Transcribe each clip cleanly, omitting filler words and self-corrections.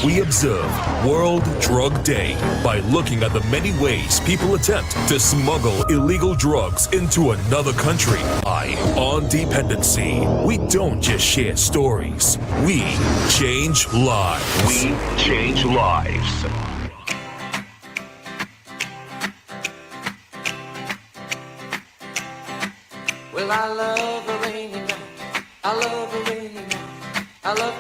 We observe World Drug Day by looking at the many ways people attempt to smuggle illegal drugs into another country. On Dependency, we don't just share stories, we change lives. We change lives. Well, I love a rainy night. I love a rainy night. I love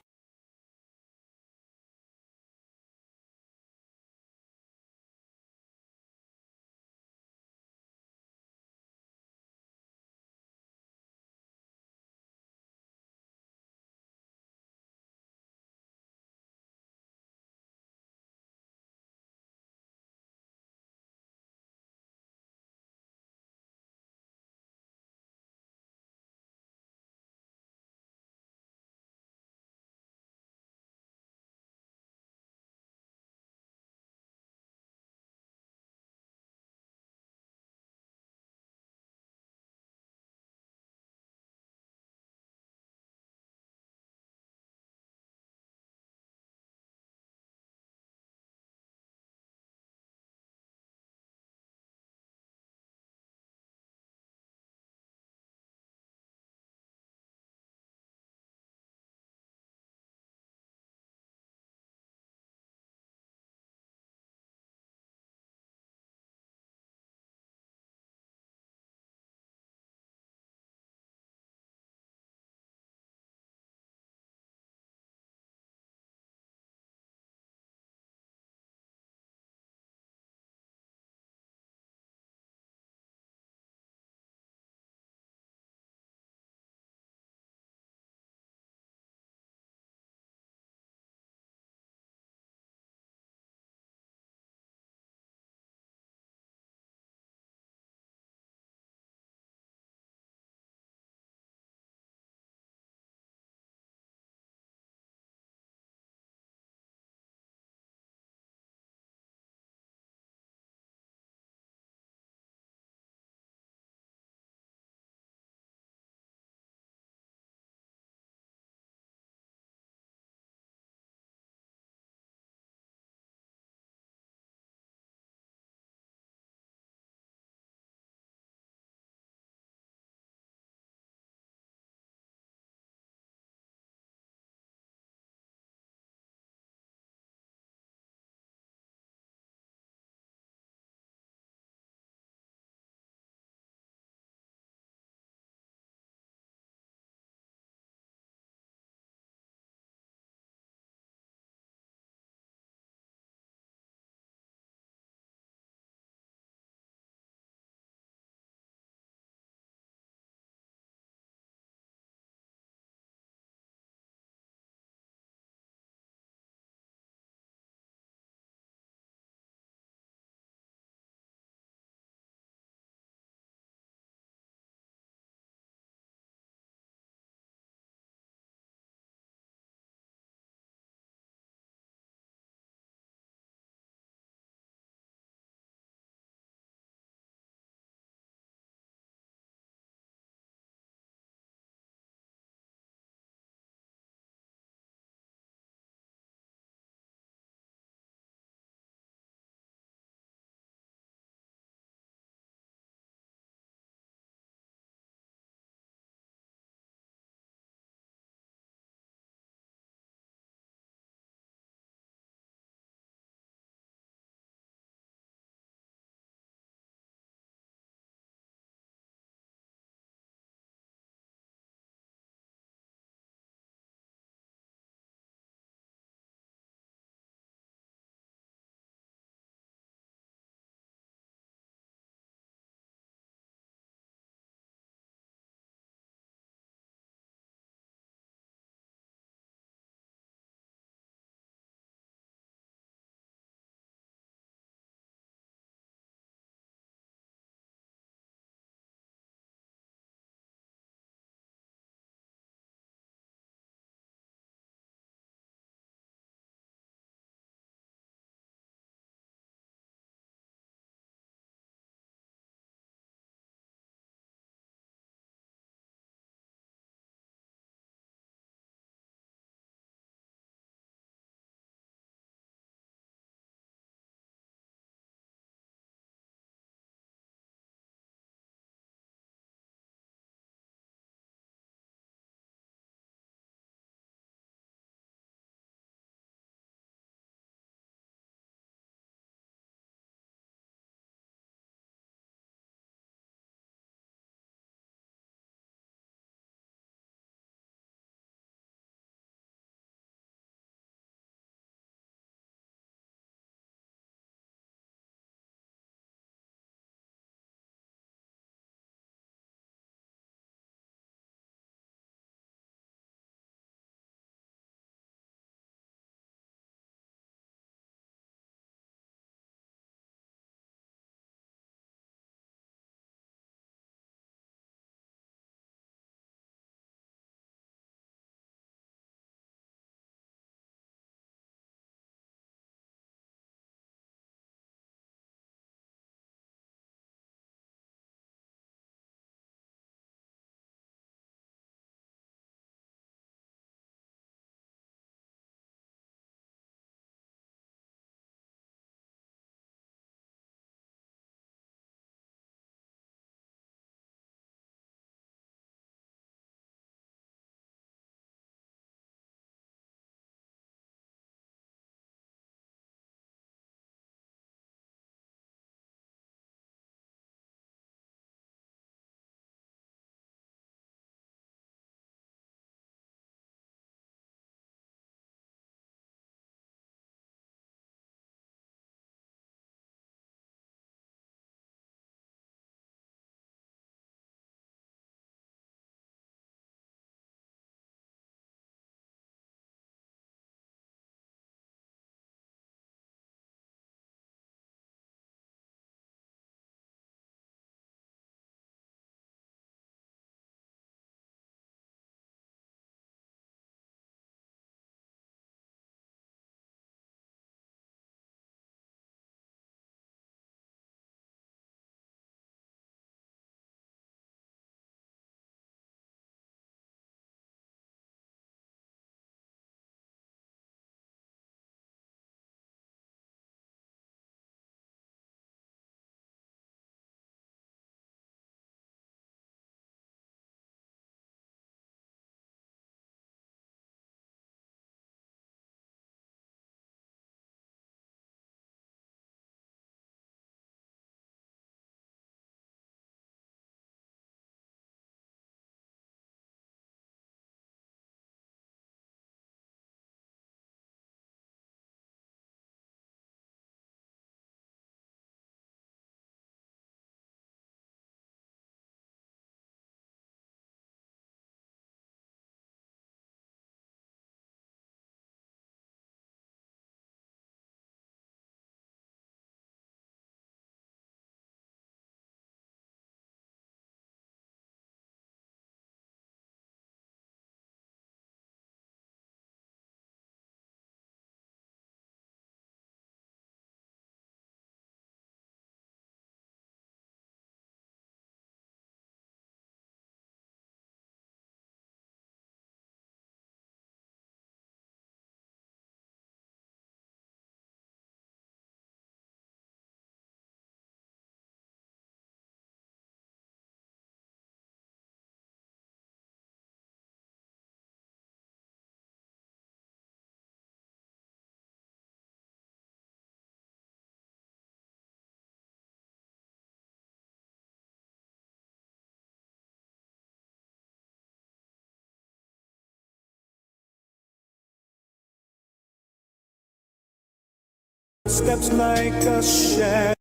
footsteps like a shadow.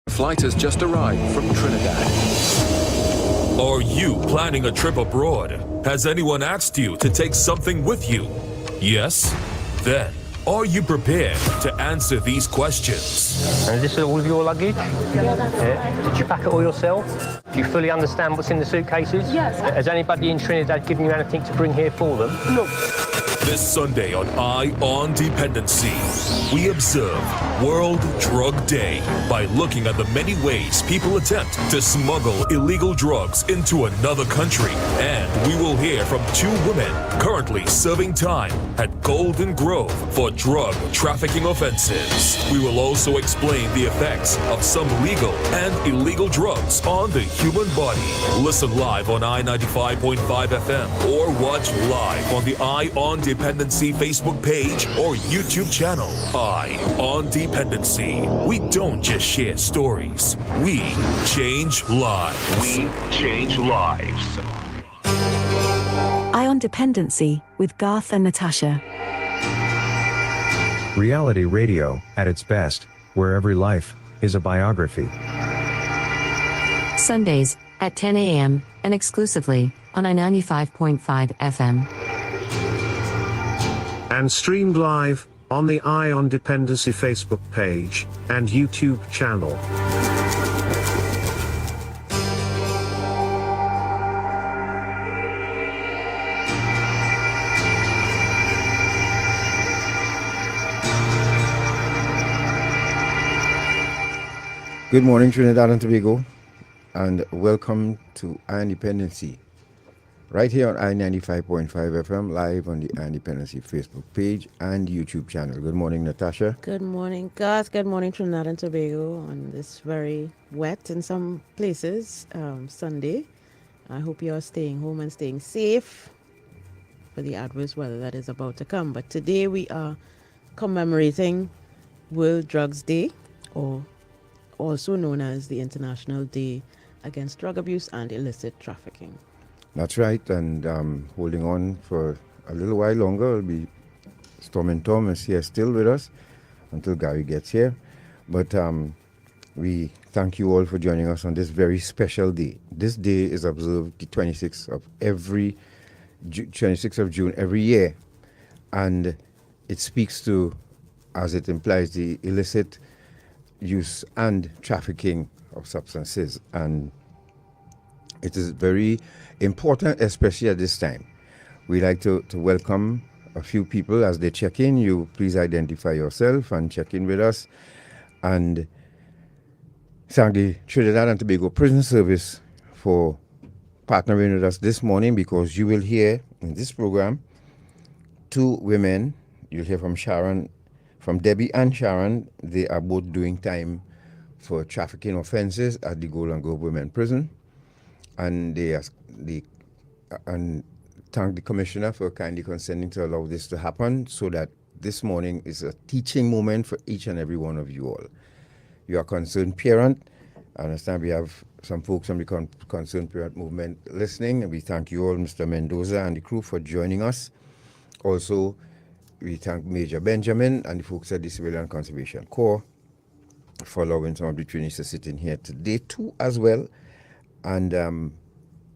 Flight has just arrived from Trinidad. Are you planning a trip abroad? Has anyone asked you to take something with you? Yes? Then, are you prepared to answer these questions? And is this all of your luggage? Yeah. Did you pack it all yourself? Do you fully understand what's in the suitcases? Yes. Has anybody in Trinidad given you anything to bring here for them? No. This Sunday on Eye on Dependency, we observe World Drug Day by looking at the many ways people attempt to smuggle illegal drugs into another country. And we will hear from 2 women currently serving time at Golden Grove for drug trafficking offenses. We will also explain the effects of some legal and illegal drugs on the human body. Listen live on I-95.5 FM or watch live on the Eye on Dependency Facebook page or YouTube channel. Eye on Dependency. We don't just share stories. We change lives. We change lives. Eye on Dependency with Garth and Natasha. Reality radio at its best, where every life is a biography. Sundays at 10 a.m. and exclusively on I-95.5 FM. And streamed live on the Eye on Dependency Facebook page and YouTube channel. Good morning, Trinidad and Tobago, and welcome to Independency, right here on I-95.5 FM, live on the Independency Facebook page and YouTube channel. Good morning, Natasha. Good morning, Garth. Good morning, Trinidad and Tobago, on this very wet in some places Sunday. I hope you are staying home and staying safe for the adverse weather that is about to come. But today we are commemorating World Drugs Day, or also known as the International Day Against Drug Abuse and Illicit Trafficking. That's right, and holding on for a little while longer. It'll be Storm and Tom is here still with us until Gary gets here. But we thank you all for joining us on this very special day. This day is observed the 26th of June every year, and it speaks to, as it implies, the illicit use and trafficking of substances, and it is very important, especially at this time. We like to welcome a few people as they check in. You please identify yourself and check in with us, and thank the Trinidad and Tobago Prison Service for partnering with us this morning, because you will hear in this program 2 women. You'll hear from Sharon, from Debbie and Sharon. They are both doing time for trafficking offenses at the Golden Grove Women Prison, and and thank the Commissioner for kindly consenting to allow this to happen, so that this morning is a teaching moment for each and every one of you all. You are concerned parent. I understand we have some folks from the concerned parent movement listening, and we thank you all, Mr. Mendoza and the crew, for joining us. Also, we thank Major Benjamin and the folks at the Civilian Conservation Corps for allowing some of the trainees to sit in here today too as well. And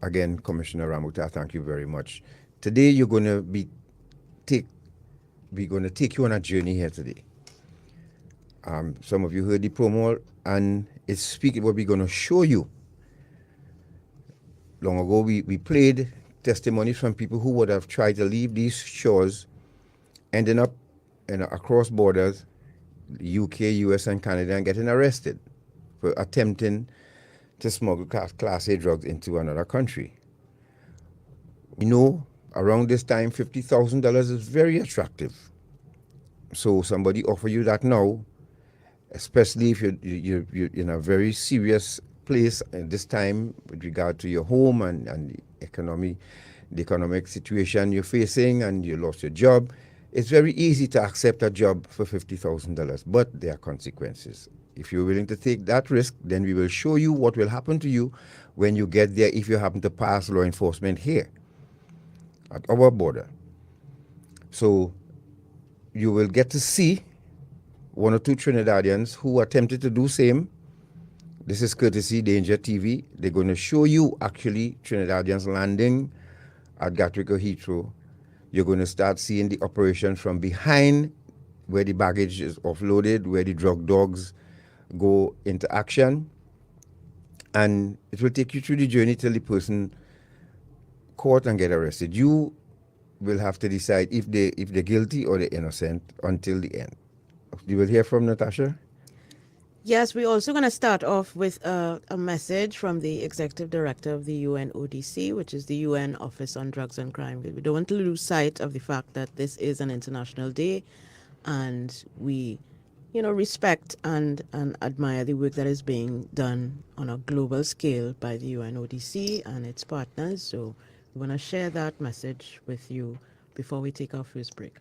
again, Commissioner Ramuta, thank you very much. Today we're going to take you on a journey here today. Some of you heard the promo, and it's speaking what we're going to show you long ago, we played testimonies from people who would have tried to leave these shores, ending up across borders, UK, US, and Canada, and getting arrested for attempting to smuggle Class A drugs into another country. You know, around this time, $50,000 is very attractive. So somebody offer you that now, especially if you're in a very serious place at this time with regard to your home and the economic situation you're facing, and you lost your job. It's very easy to accept a job for $50,000, but there are consequences. If you're willing to take that risk, then we will show you what will happen to you when you get there if you happen to pass law enforcement here at our border. So you will get to see one or two Trinidadians who attempted to do same. This is courtesy Danger TV. They're going to show you actually Trinidadians landing at Gatwick or Heathrow. You're going to start seeing the operation from behind, where the baggage is offloaded, where the drug dogs go into action. And it will take you through the journey till the person caught and get arrested. You will have to decide if they're guilty or they're innocent until the end. You will hear from Natasha? Yes, we're also going to start off with a message from the Executive Director of the UNODC, which is the UN Office on Drugs and Crime. We don't want to lose sight of the fact that this is an international day, and we, respect and admire the work that is being done on a global scale by the UNODC and its partners. So we want to share that message with you before we take our first break.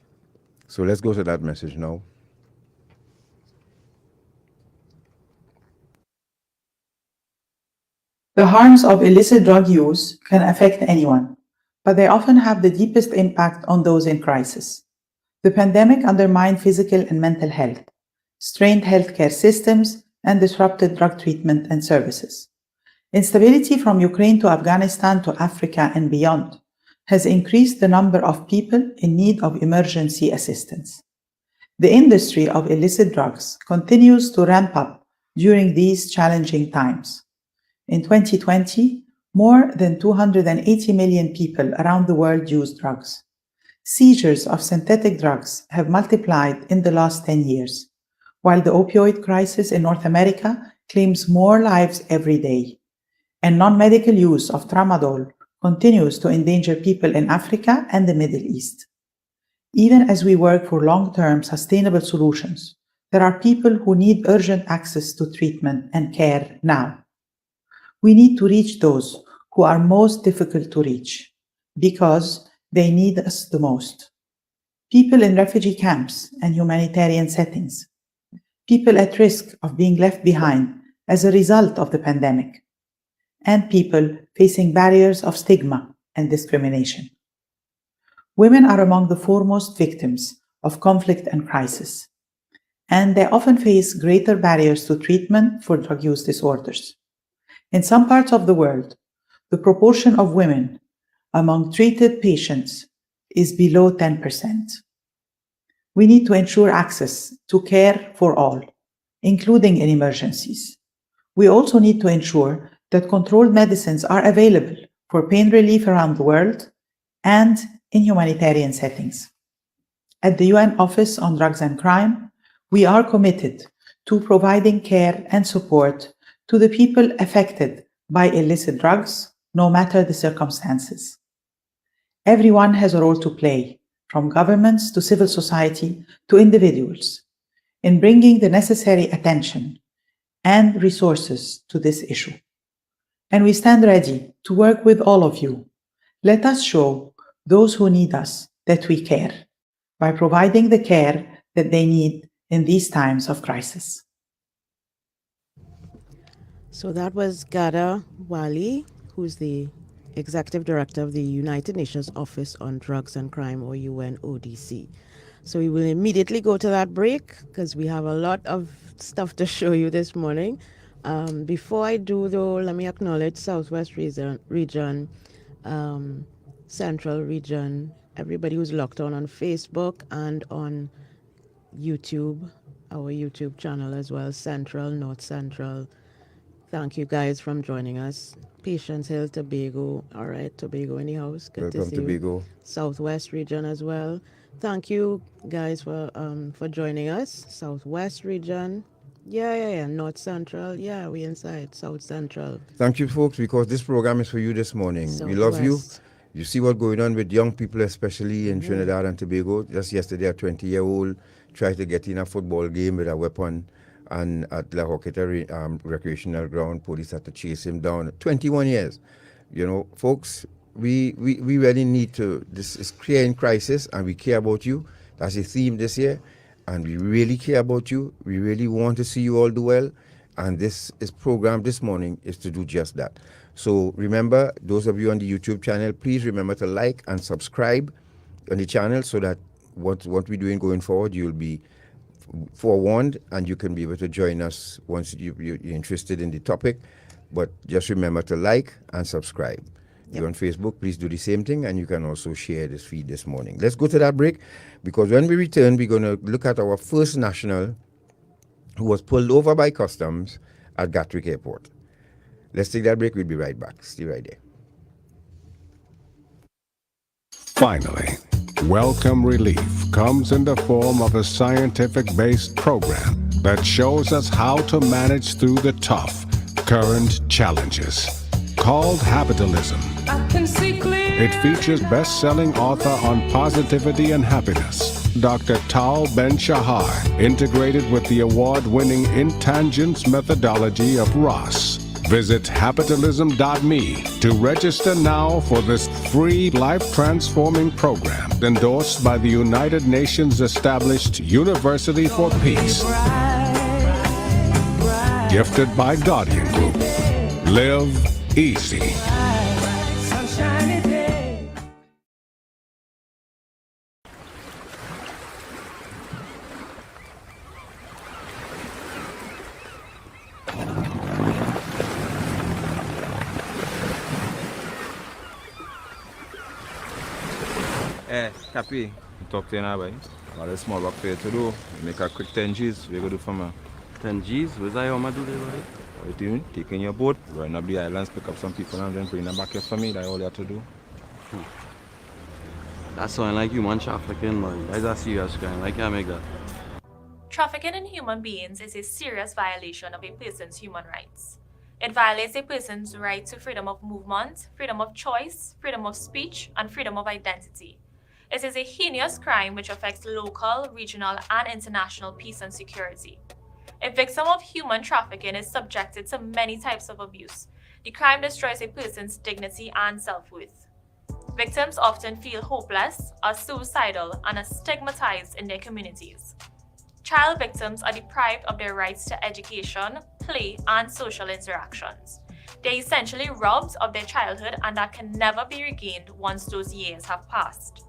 So let's go to that message now. The harms of illicit drug use can affect anyone, but they often have the deepest impact on those in crisis. The pandemic undermined physical and mental health, strained healthcare systems, and disrupted drug treatment and services. Instability from Ukraine to Afghanistan to Africa and beyond has increased the number of people in need of emergency assistance. The industry of illicit drugs continues to ramp up during these challenging times. In 2020, more than 280 million people around the world used drugs. Seizures of synthetic drugs have multiplied in the last 10 years, while the opioid crisis in North America claims more lives every day. And non-medical use of tramadol continues to endanger people in Africa and the Middle East. Even as we work for long-term sustainable solutions, there are people who need urgent access to treatment and care now. We need to reach those who are most difficult to reach because they need us the most. People in refugee camps and humanitarian settings, people at risk of being left behind as a result of the pandemic, and people facing barriers of stigma and discrimination. Women are among the foremost victims of conflict and crisis, and they often face greater barriers to treatment for drug use disorders. In some parts of the world, the proportion of women among treated patients is below 10%. We need to ensure access to care for all, including in emergencies. We also need to ensure that controlled medicines are available for pain relief around the world and in humanitarian settings. At the UN Office on Drugs and Crime, we are committed to providing care and support to the people affected by illicit drugs, no matter the circumstances. Everyone has a role to play, from governments to civil society to individuals, in bringing the necessary attention and resources to this issue. And we stand ready to work with all of you. Let us show those who need us that we care by providing the care that they need in these times of crisis. So that was Gada Wali, who's the Executive Director of the United Nations Office on Drugs and Crime, or UNODC. So we will immediately go to that break because we have a lot of stuff to show you this morning. Before I do, though, let me acknowledge Southwest region, Central region, everybody who's locked on Facebook and on YouTube, our YouTube channel as well, Central, North Central, Thank you guys for joining us. Patience Hill, Tobago. All right, Tobago in the house. Good Welcome, to see Tobago. you. Southwest region as well. Thank you guys for joining us. Southwest region. Yeah. North Central. Yeah, we inside South Central. Thank you, folks, because this program is for you this morning. We love you. Southwest. You see what's going on with young people, especially in Trinidad and Tobago. Just yesterday, a 20-year-old tried to get in a football game with a weapon, and at La Joqueta recreational ground, police had to chase him down. 21 years. You know, folks, we really need to, this is creating crisis, and we care about you. That's the theme this year, and we really care about you. We really want to see you all do well, and this program this morning is to do just that. So remember, those of you on the YouTube channel, please remember to like and subscribe on the channel so that what we're doing going forward, you'll be forewarned and you can be able to join us once you're interested in the topic. But just remember to like and subscribe. You're on Facebook, please do the same thing, and you can also share this feed this morning. Let's go to that break, because when we return, we're going to look at our first national who was pulled over by customs at Gatwick Airport. Let's take that break. We'll be right back. Stay right there. Finally, Welcome Relief comes in the form of a scientific-based program that shows us how to manage through the tough, current challenges. Called Habitalism. It features best-selling author on positivity and happiness, Dr. Tal Ben-Shahar, integrated with the award-winning Intangence methodology of Ross. Visit habitalism.me to register now for this free life-transforming program endorsed by the United Nations established University for Peace. Gifted by Guardian Group. Live easy. Cappy, talk to you now, boy. Got a small work for you to do. Make a quick 10 G's. What you gonna do for me? 10 G's? What's that how I do there, boy? What you doing? Taking your boat, run up the islands, pick up some people and then bring them back here for me. That's all you have to do. That sounds like human trafficking, boy. That's a serious crime. I can't make that. Trafficking in human beings is a serious violation of a person's human rights. It violates a person's right to freedom of movement, freedom of choice, freedom of speech, and freedom of identity. It is a heinous crime which affects local, regional, and international peace and security. A victim of human trafficking is subjected to many types of abuse. The crime destroys a person's dignity and self-worth. Victims often feel hopeless, are suicidal, and are stigmatized in their communities. Child victims are deprived of their rights to education, play, and social interactions. They're essentially robbed of their childhood, and that can never be regained once those years have passed.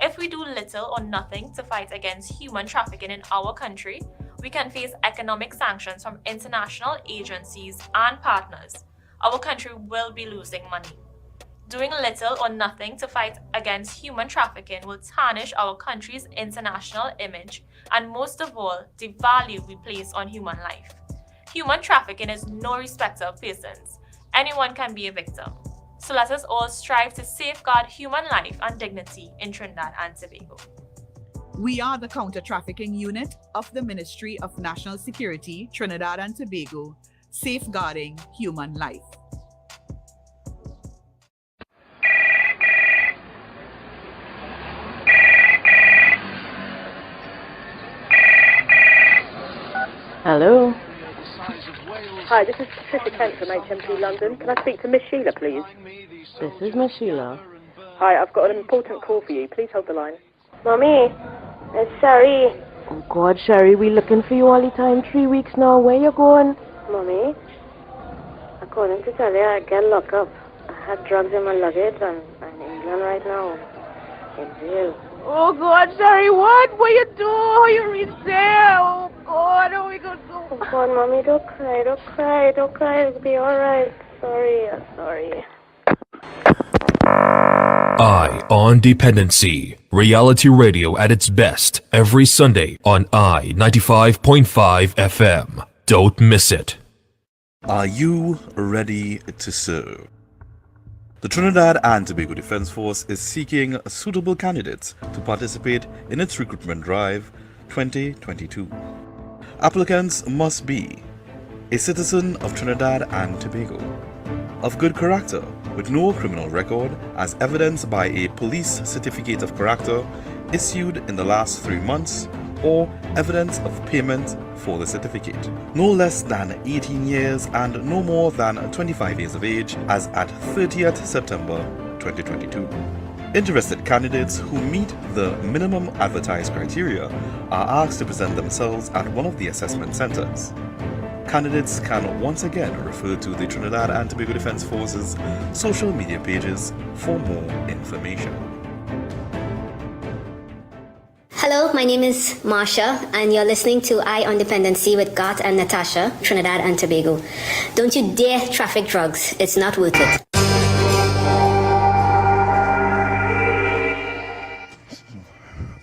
If we do little or nothing to fight against human trafficking in our country, we can face economic sanctions from international agencies and partners. Our country will be losing money. Doing little or nothing to fight against human trafficking will tarnish our country's international image and, most of all, the value we place on human life. Human trafficking is no respecter of persons. Anyone can be a victim. So let us all strive to safeguard human life and dignity in Trinidad and Tobago. We are the Counter-Trafficking Unit of the Ministry of National Security, Trinidad and Tobago, safeguarding human life. Hello. Hi, this is Patricia Kent from HMP London. Can I speak to Miss Sheila, please? This is Miss Sheila. Hi, I've got an important call for you. Please hold the line. Mommy, it's Sherry. Oh God, Sherry, we looking for you all the time. 3 weeks now. Where you going? Mommy, according to tell you, I get locked up. I had drugs in my luggage and I'm in England right now. In jail. Oh God, Sherry, what? What you do? How you reach there? Oh God, how we gonna do? Oh God, Mommy, don't cry, don't cry, don't cry. It'll be alright. Sorry, sorry. Eye on Dependency. Reality radio at its best every Sunday on I 95.5 FM. Don't miss it. Are you ready to serve? The Trinidad and Tobago Defense Force is seeking suitable candidates to participate in its recruitment drive 2022. Applicants must be a citizen of Trinidad and Tobago, of good character with no criminal record as evidenced by a police certificate of character issued in the last 3 months or evidence of payment for the certificate, no less than 18 years and no more than 25 years of age as at 30th September 2022. Interested candidates who meet the minimum advertised criteria are asked to present themselves at one of the assessment centers. Candidates can once again refer to the Trinidad and Tobago Defense Force's social media pages for more information. Hello, my name is Marsha, and you're listening to Eye on Dependency with Garth and Natasha, Trinidad and Tobago. Don't you dare traffic drugs. It's not worth it.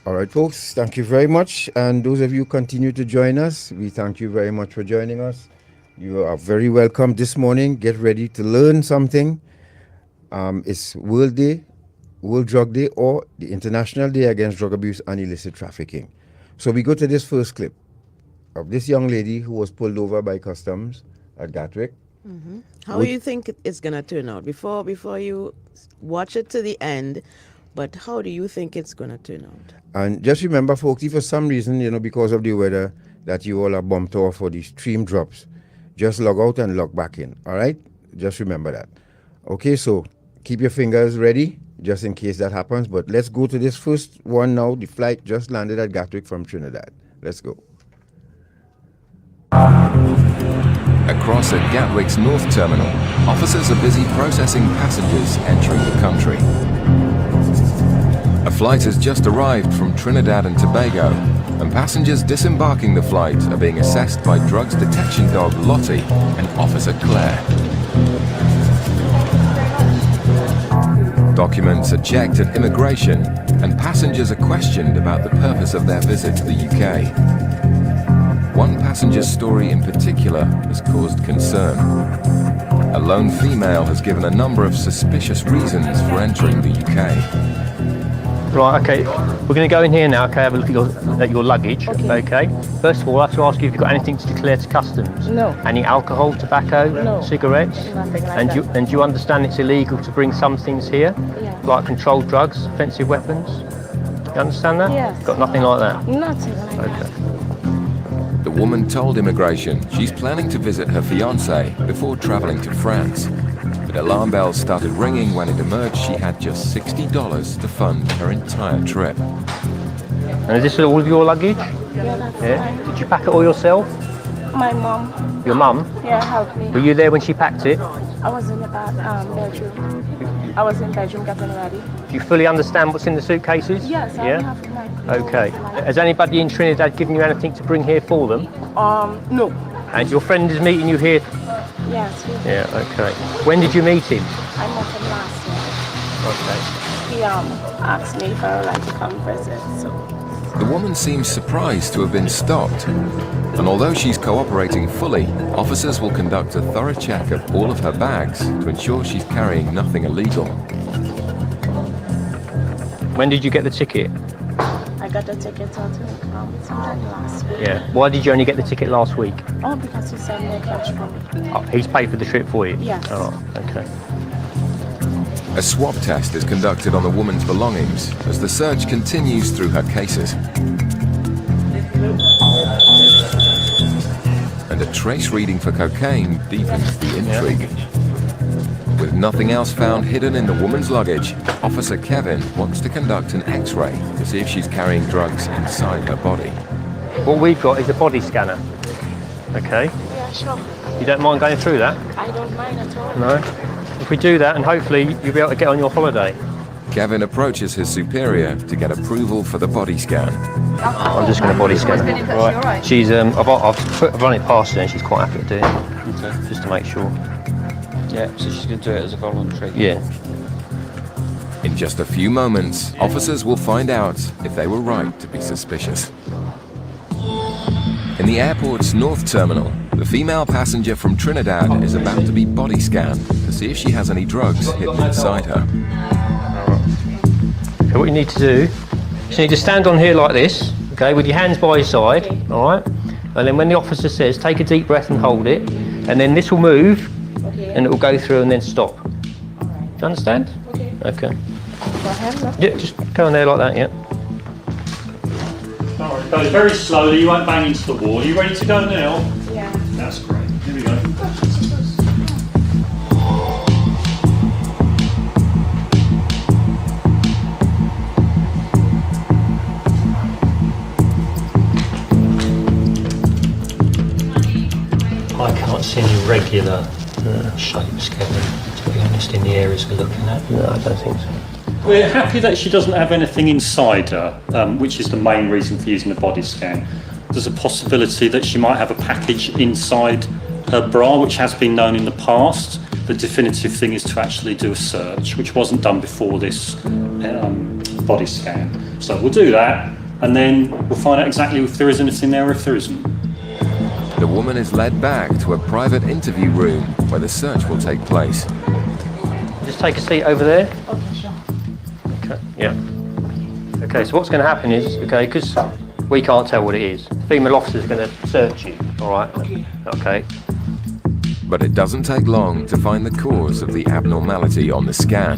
All right, folks, thank you very much. And those of you who continue to join us, we thank you very much for joining us. You are very welcome this morning. Get ready to learn something. It's World Drug Day, or the International Day Against Drug Abuse and Illicit Trafficking. So we go to this first clip of this young lady who was pulled over by customs at Gatwick. Mm-hmm. How do you think it's going to turn out? Before you watch it to the end, but how do you think it's going to turn out? And just remember, folks, if for some reason, because of the weather, that you all are bumped off for these stream drops, just log out and log back in, all right? Just remember that. Okay, so keep your fingers ready, just in case that happens. But let's go to this first one now. The flight just landed at Gatwick from Trinidad. Let's go. Across at Gatwick's North Terminal, officers are busy processing passengers entering the country. A flight has just arrived from Trinidad and Tobago, and passengers disembarking the flight are being assessed by drugs detection dog Lottie and Officer Claire. Documents are checked at immigration, and passengers are questioned about the purpose of their visit to the UK. One passenger's story in particular has caused concern. A lone female has given a number of suspicious reasons for entering the UK. Right, okay, we're going to go in here now, okay, have a look at your luggage, okay. First of all, I have to ask you if you've got anything to declare to customs. No. Any alcohol, tobacco, No. cigarettes? Nothing like and that. Do you understand it's illegal to bring some things here? Yeah. Like controlled drugs, offensive weapons? You understand that? Yes. Got nothing like that? Nothing like that. Okay. The woman told immigration she's planning to visit her fiancé before traveling to France. But alarm bells started ringing when it emerged she had just $60 to fund her entire trip. And is this all of your luggage? Yeah, that's Yeah. fine. Did you pack it all yourself? My mom. Your mum? Yeah, helped me. Were you there when she packed it? I was in the bedroom. I was in bedroom getting ready. Do you fully understand what's in the suitcases? Yes, I Yeah? have my. Okay. Has anybody in Trinidad given you anything to bring here for them? No. And your friend is meeting you here? Yes. Yeah, okay. When did you meet him? I met him last year. Okay. He asked me if I would like to come visit. So. The woman seems surprised to have been stopped. And although she's cooperating fully, officers will conduct a thorough check of all of her bags to ensure she's carrying nothing illegal. When did you get the ticket? I got the ticket sometime last week. Yeah. Why did you only get the ticket last week? Oh, because he sent me a cash from. Oh, he's paid for the trip for you? Yes. Oh, okay. A swab test is conducted on the woman's belongings as the search continues through her cases. And a trace reading for cocaine deepens the intrigue. With nothing else found hidden in the woman's luggage, Officer Kevin wants to conduct an X-ray to see if she's carrying drugs inside her body. What we've got is a body scanner. Okay? Yeah, sure. You don't mind going through that? I don't mind at all. No? If we do that, and hopefully you'll be able to get on your holiday. Kevin approaches his superior to get approval for the body scan. I'm just going to body scan her. Right. She's I've run it past her and she's quite happy to do it. Okay. Just to make sure. Yeah, so she's going to do it as a voluntary. Yeah. In just a few moments, officers will find out if they were right to be suspicious. In the airport's north terminal, the female passenger from Trinidad is about to be body scanned to see if she has any drugs hidden inside her. So what you need to do, you need to stand on here like this, okay, with your hands by your side, all right? And then when the officer says, take a deep breath and hold it, and then this will move, and it will go through and then stop. Do you understand? Okay. Yeah, just go on there like that, yeah. Alright, go very slowly, you won't bang into the wall. Are you ready to go now? Yeah. That's great. Here we go. I can't see any regular shapes, Kevin, to be honest, in the areas we're looking at. No, I don't think so. We're happy that she doesn't have anything inside her, which is the main reason for using the body scan. There's a possibility that she might have a package inside her bra, which has been known in the past. The definitive thing is to actually do a search, which wasn't done before this body scan. So we'll do that, and then we'll find out exactly if there is anything there or if there isn't. The woman is led back to a private interview room where the search will take place. Just take a seat over there. Okay, sure. Okay, yeah. Okay, so what's going to happen is, okay, because we can't tell what it is, the female officer is going to search you, all right? Okay. But it doesn't take long to find the cause of the abnormality on the scan.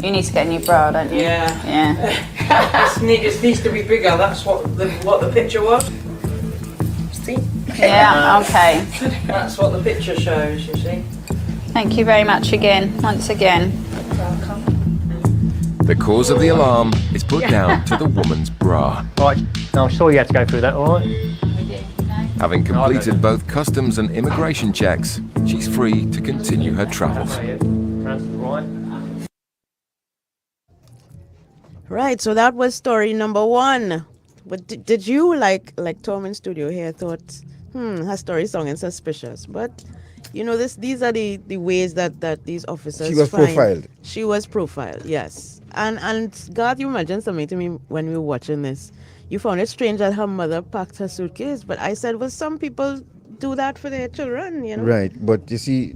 You need to get a new bra, don't you? Yeah. Yeah. It needs to be bigger. That's what the picture was. See? Yeah, okay. That's what the picture shows, you see. Thank you very much again, once again. The cause of the alarm is put down to the woman's bra. Right, now I'm sure you had to go through that, all right? Having completed both customs and immigration checks, she's free to continue her travels. Right, so that was story number 1. But did you, like Tom in studio here, thought, her story sounding suspicious? But, you know, these are the ways that these officers She was profiled. She was profiled, yes. And God, you mentioned something to me when we were watching this. You found it strange that her mother packed her suitcase, but I said, well, some people do that for their children, you know? Right, but you see,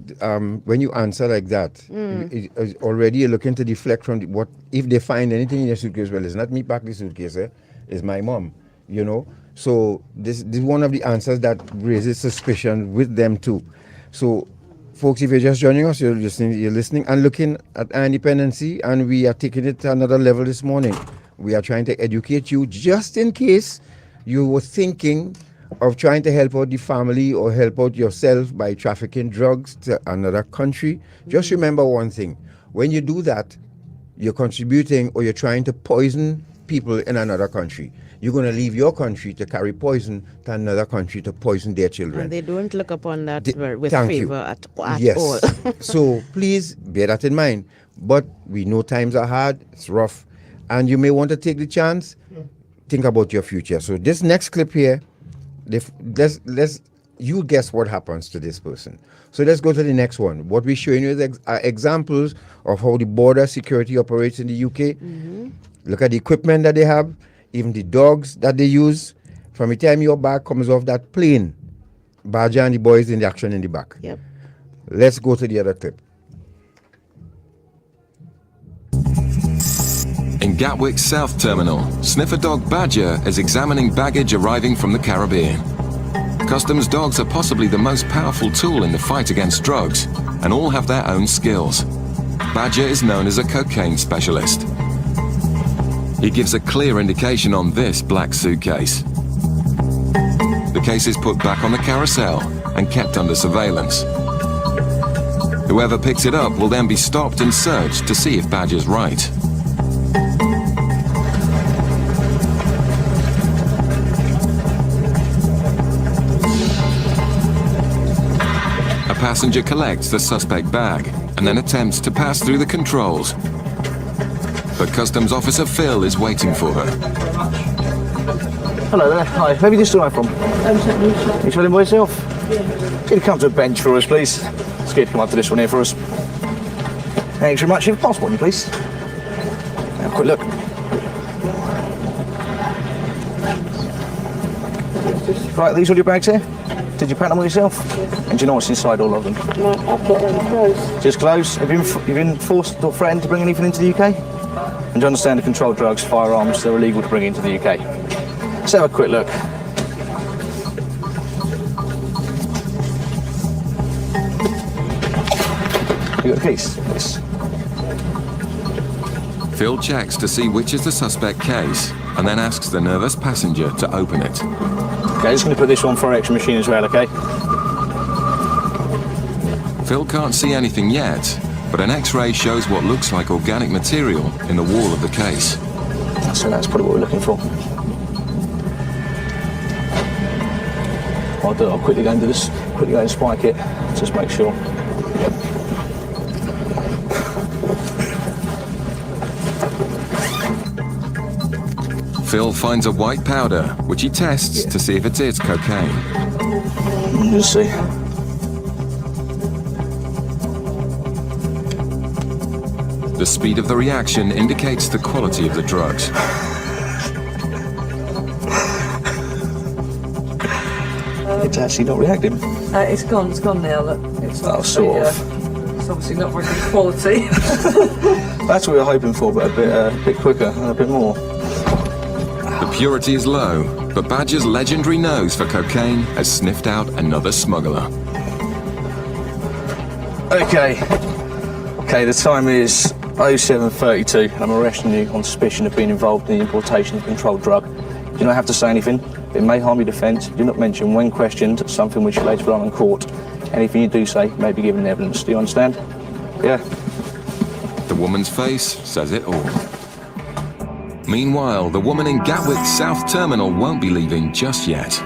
when you answer like that, already you're looking to deflect from what if they find anything in your suitcase. Well, it's not me pack the suitcase, it's my mom, you know. So this is one of the answers that raises suspicion with them too. So, folks, if you're just joining us, you're listening and looking at Independency, and we are taking it to another level this morning. We are trying to educate you just in case you were thinking of trying to help out the family or help out yourself by trafficking drugs to another country. Just remember one thing. When you do that, you're contributing or you're trying to poison people in another country. You're going to leave your country to carry poison to another country to poison their children. And they don't look upon that with favor at all. Yes. So please bear that in mind. But we know times are hard, it's rough, and you may want to take the chance. Think about your future. So this next clip here, let's you guess what happens to this person. So let's go to the next one. What we're showing you is examples of how the border security operates in the UK. Look at the equipment that they have, even the dogs that they use. From the time your bag comes off that plane, Badger and the boys in the action in the back. Yep. Let's go to the other clip. In Gatwick's South Terminal, sniffer dog Badger is examining baggage arriving from the Caribbean. Customs dogs are possibly the most powerful tool in the fight against drugs, and all have their own skills. Badger is known as a cocaine specialist. He gives a clear indication on this black suitcase. The case is put back on the carousel and kept under surveillance. Whoever picks it up will then be stopped and searched to see if Badger's right. A passenger collects the suspect bag and then attempts to pass through the controls. But Customs Officer Phil is waiting for her. Hello there. Hi. Where have you just arrived from? You feeling by yourself? Can you come to a bench for us, please? Let's get you to come up to this one here for us. Thanks very much. You have a passport, please. Have a quick look. Right, these all your bags here? Did you pack them all yourself? And do you know what's inside all of them? No, I've got them clothes. Just clothes? Have you been forced or threatened to bring anything into the UK? And do you understand the controlled drugs, firearms, they're illegal to bring into the UK? Let's have a quick look. You got the keys? Yes. Phil checks to see which is the suspect case and then asks the nervous passenger to open it. Okay, just going to put this on for our extra machine as well, okay? Phil can't see anything yet, but an X-ray shows what looks like organic material in the wall of the case. So that's probably what we're looking for. I'll quickly go and do this, quickly go and spike it, just make sure. Phil finds a white powder, which he tests to see if it is cocaine. Let's see. The speed of the reaction indicates the quality of the drugs. It's actually not reacting. It's gone now, look. It's sort of. It's obviously not very good quality. That's what we were hoping for, but a bit quicker and a bit more. The purity is low, but Badger's legendary nose for cocaine has sniffed out another smuggler. Okay, the time is 07:32. I'm arresting you on suspicion of being involved in the importation of a controlled drug. You do not have to say anything. It may harm your defence. Do not mention, when questioned, something which you later on in court. Anything you do say may be given evidence. Do you understand? Yeah. The woman's face says it all. Meanwhile, the woman in Gatwick South Terminal won't be leaving just yet.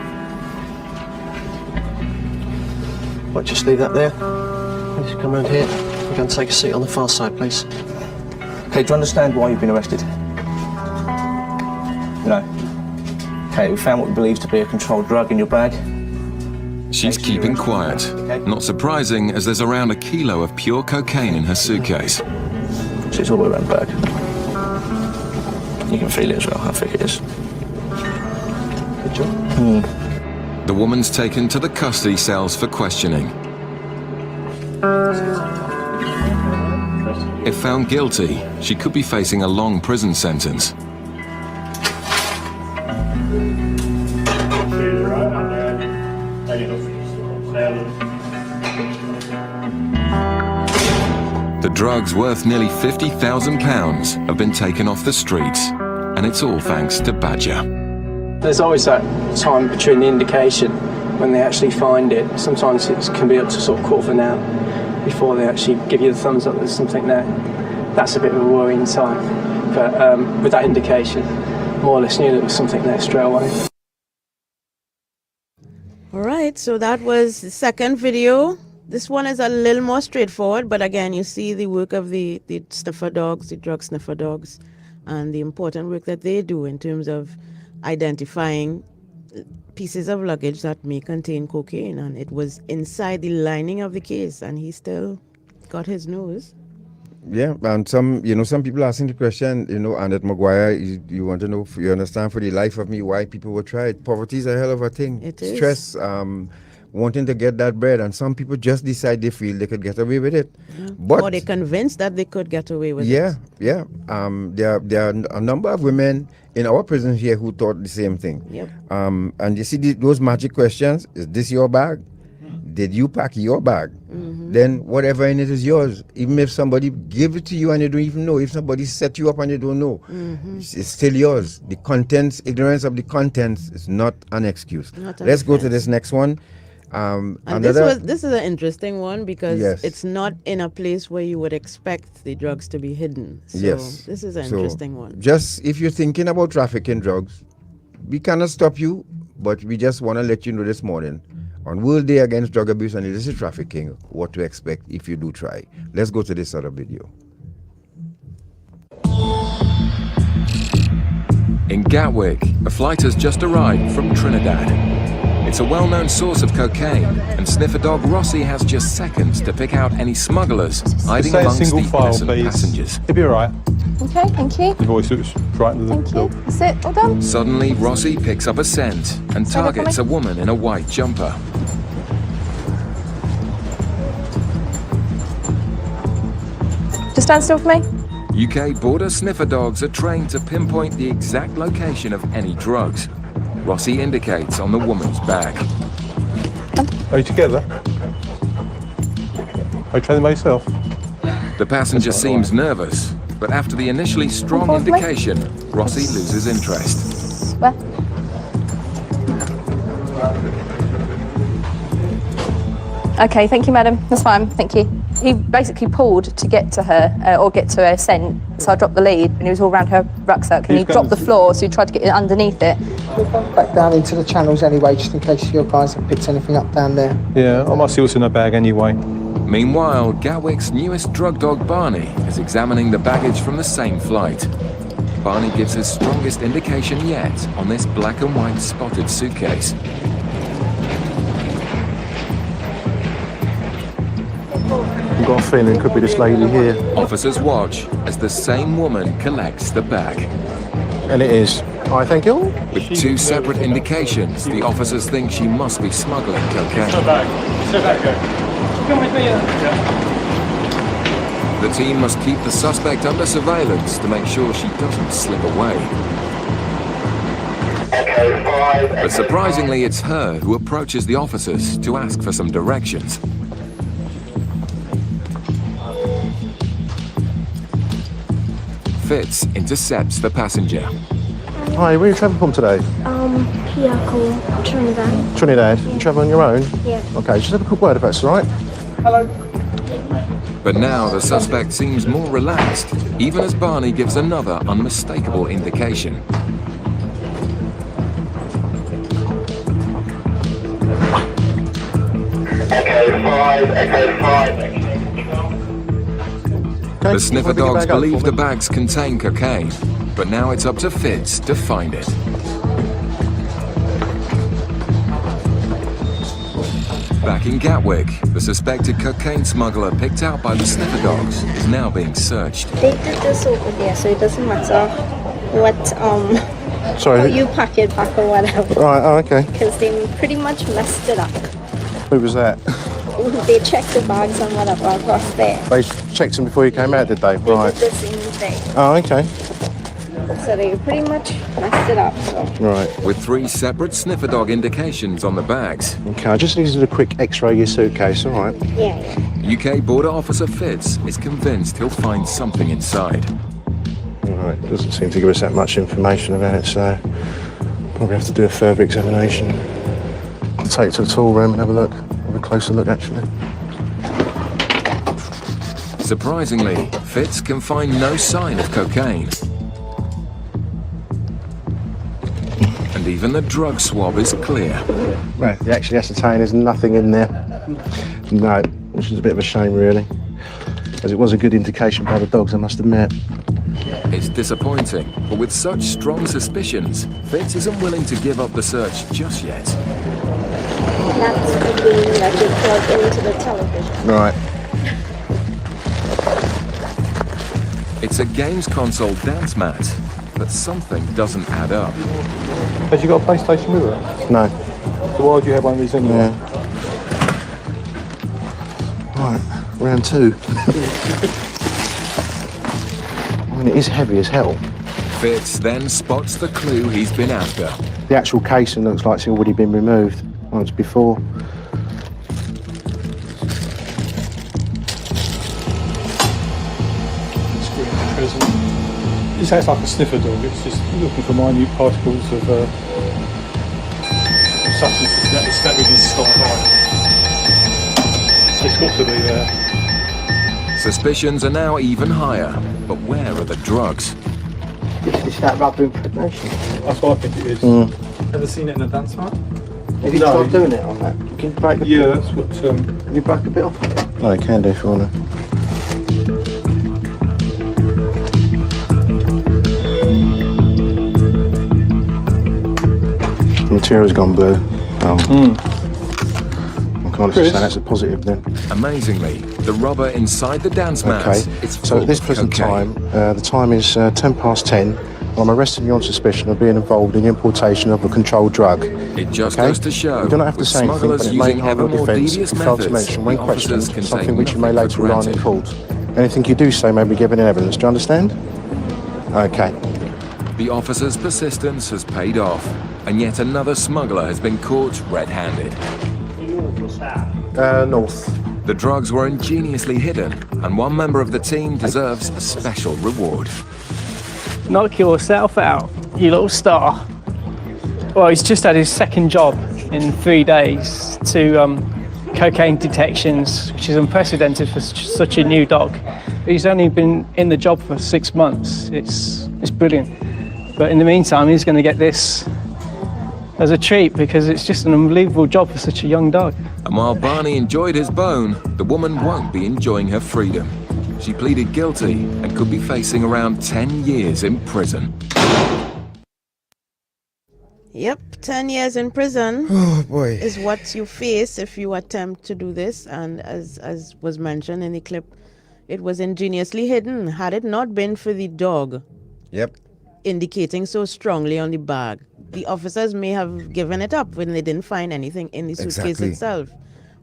Right, just leave that there. Just come around here. We're going to take a seat on the far side, please. Okay, do you understand why you've been arrested? No. Okay, we found what we believe to be a controlled drug in your bag. She's keeping quiet. Not surprising, as there's around 1 kilo of pure cocaine in her suitcase. So it's all the way around the bag. You can feel it as well, how thick it is. Good job. The woman's taken to the custody cells for questioning. If found guilty, she could be facing a long prison sentence. The drugs, worth nearly £50,000, have been taken off the streets, and it's all thanks to Badger. There's always that time between the indication when they actually find it. Sometimes it can be up to sort of quarter of an hour before they actually give you the thumbs up there's something there. That's a bit of a worrying time. But with that indication, more or less knew there was something there straight away. All right, so that was the second video. This one is a little more straightforward, but again, you see the work of the sniffer dogs, the drug sniffer dogs, and the important work that they do in terms of identifying pieces of luggage that may contain cocaine. And it was inside the lining of the case, and he still got his nose. Yeah, and some people asking the question, Annette Maguire, you want to know, you understand for the life of me why people would try it. Poverty is a hell of a thing. It is. Stress, wanting to get that bread, and some people just decide they feel they could get away with it. Yeah. But or they're convinced that they could get away with it. Yeah. There are a number of women in our prison here who thought the same thing. Yep. And you see those magic questions, is this your bag? Did you pack your bag? Mm-hmm. Then whatever in it is yours. Even if somebody give it to you and you don't even know, if somebody set you up and you don't know, Mm-hmm. it's still yours. The contents, ignorance of the contents is not an excuse. Not an Let's go to excuse. this next one. And this is an interesting one because Yes. it's not in a place where you would expect the drugs to be hidden. So Yes. this is an So, interesting one. Just if you're thinking about trafficking drugs, we cannot stop you, but we just want to let you know this morning on World Day Against Drug Abuse and Illicit Trafficking what to expect if you do try. Let's go to this other video. In Gatwick, a flight has just arrived from Trinidad. It's a well-known source of cocaine, and sniffer dog Rossi has just seconds to pick out any smugglers hiding Say a amongst single the file, innocent please. passengers. It'll be all right. Okay, thank you. Your voice looks frightened. Thank you. That's it, all done. Suddenly, Rossi picks up a scent and targets a woman in a white jumper. Just stand still for me. UK border sniffer dogs are trained to pinpoint the exact location of any drugs. Rossi indicates on the woman's bag. Are you together? Are you training by yourself? The passenger seems nervous, but after the initially strong indication, Rossi loses interest. Where? Okay, thank you, madam. That's fine, thank you. He basically pulled to get to her, or get to her scent, so I dropped the lead, and he was all around her rucksack, and he dropped the floor, so he tried to get it underneath it. We've gone back down into the channels anyway, just in case your guys have picked anything up down there. Yeah, I might see what's in her bag anyway. Meanwhile, Gatwick's newest drug dog, Barney, is examining the baggage from the same flight. Barney gives his strongest indication yet on this black and white spotted suitcase. I've got a feeling it could be this lady here. Officers watch as the same woman collects the bag. And it is. I thank you. With two separate indications, the officers think she must be smuggling cocaine. The team must keep the suspect under surveillance to make sure she doesn't slip away. But surprisingly, it's her who approaches the officers to ask for some directions. Fitz intercepts the passenger. Hi, where are you travelling from today? Here called Trinidad. Trinidad. You travel on your own? Yeah. Okay, just have a quick word if that's all right. Hello. But now the suspect seems more relaxed, even as Barney gives another unmistakable indication. The sniffer dogs believe the bags contain cocaine, but now it's up to Fitz to find it. Back in Gatwick, the suspected cocaine smuggler picked out by the sniffer dogs is now being searched. They did this over there, so it doesn't matter what Sorry. how you pack it back or whatever. Right, oh, okay. Because they pretty much messed it up. Who was that? They checked the bags and whatever across there. They checked them before you came out, did they? They Right. did the same thing. Oh, okay. So they pretty much messed it up. So. Right. With three separate sniffer dog indications on the bags. Okay, I just needed a quick x-ray of your suitcase, all right? Yeah. UK border officer Fitz is convinced he'll find something inside. All right, doesn't seem to give us that much information about it, so probably have to do a further examination. I'll take it to the tool room and have a look. Have a closer look, actually. Surprisingly, Fitz can find no sign of cocaine. And even the drug swab is clear. Well, they actually ascertain there's nothing in there. No, which is a bit of a shame, really. As it was a good indication by the dogs, I must admit. It's disappointing, but with such strong suspicions, Fitz isn't willing to give up the search just yet. That's the beam that you plug into the television. Right. It's a games console dance mat, but something doesn't add up. Has you got a PlayStation with her? No. So why would you have one of these anyway? Yeah. Right, round two. I mean, it is heavy as hell. Fitz then spots the clue he's been after. The actual casing looks like it's already been removed once before. This acts like a sniffer dog. It's just looking for minute particles of substances that is stabbing his stomach. It's got to be there. Suspicions are now even higher, but where are the drugs? Is that rubber impregnation? That's what I think it is. Ever seen it in a dance mat? Have you tried doing it on that? You can break the Yeah, that's what... Can you break a bit off? Oh, you can do if you want to. The material's gone blue. Oh. can honestly say that's a positive then. Amazingly, the robber inside the dance mat is So full at this of present cocaine. time, the time is 10 past 10. I'm arresting you on suspicion of being involved in the importation of a controlled drug. It just goes to show, You don't have to with say anything, but smugglers it may using harm ever your more defence devious if you fail to methods, mention the when officers questioned can something take which you may nothing later for rely on in granted. court. Anything you do say may be given in evidence. Do you understand? Okay. The officer's persistence has paid off, and yet another smuggler has been caught red-handed. North. The drugs were ingeniously hidden, and one member of the team deserves a special reward. Knock yourself out, you little star. Well, he's just had his second job in 3 days to cocaine detections, which is unprecedented for such a new dog. He's only been in the job for 6 months. It's brilliant. But in the meantime, he's going to get this as a treat because it's just an unbelievable job for such a young dog. And while Barney enjoyed his bone, the woman won't be enjoying her freedom. She pleaded guilty and could be facing around 10 years in prison. Yep, 10 years in prison Oh boy. is what you face if you attempt to do this. And as was mentioned in the clip, it was ingeniously hidden. Had it not been for the dog indicating so strongly on the bag, the officers may have given it up when they didn't find anything in the suitcase itself.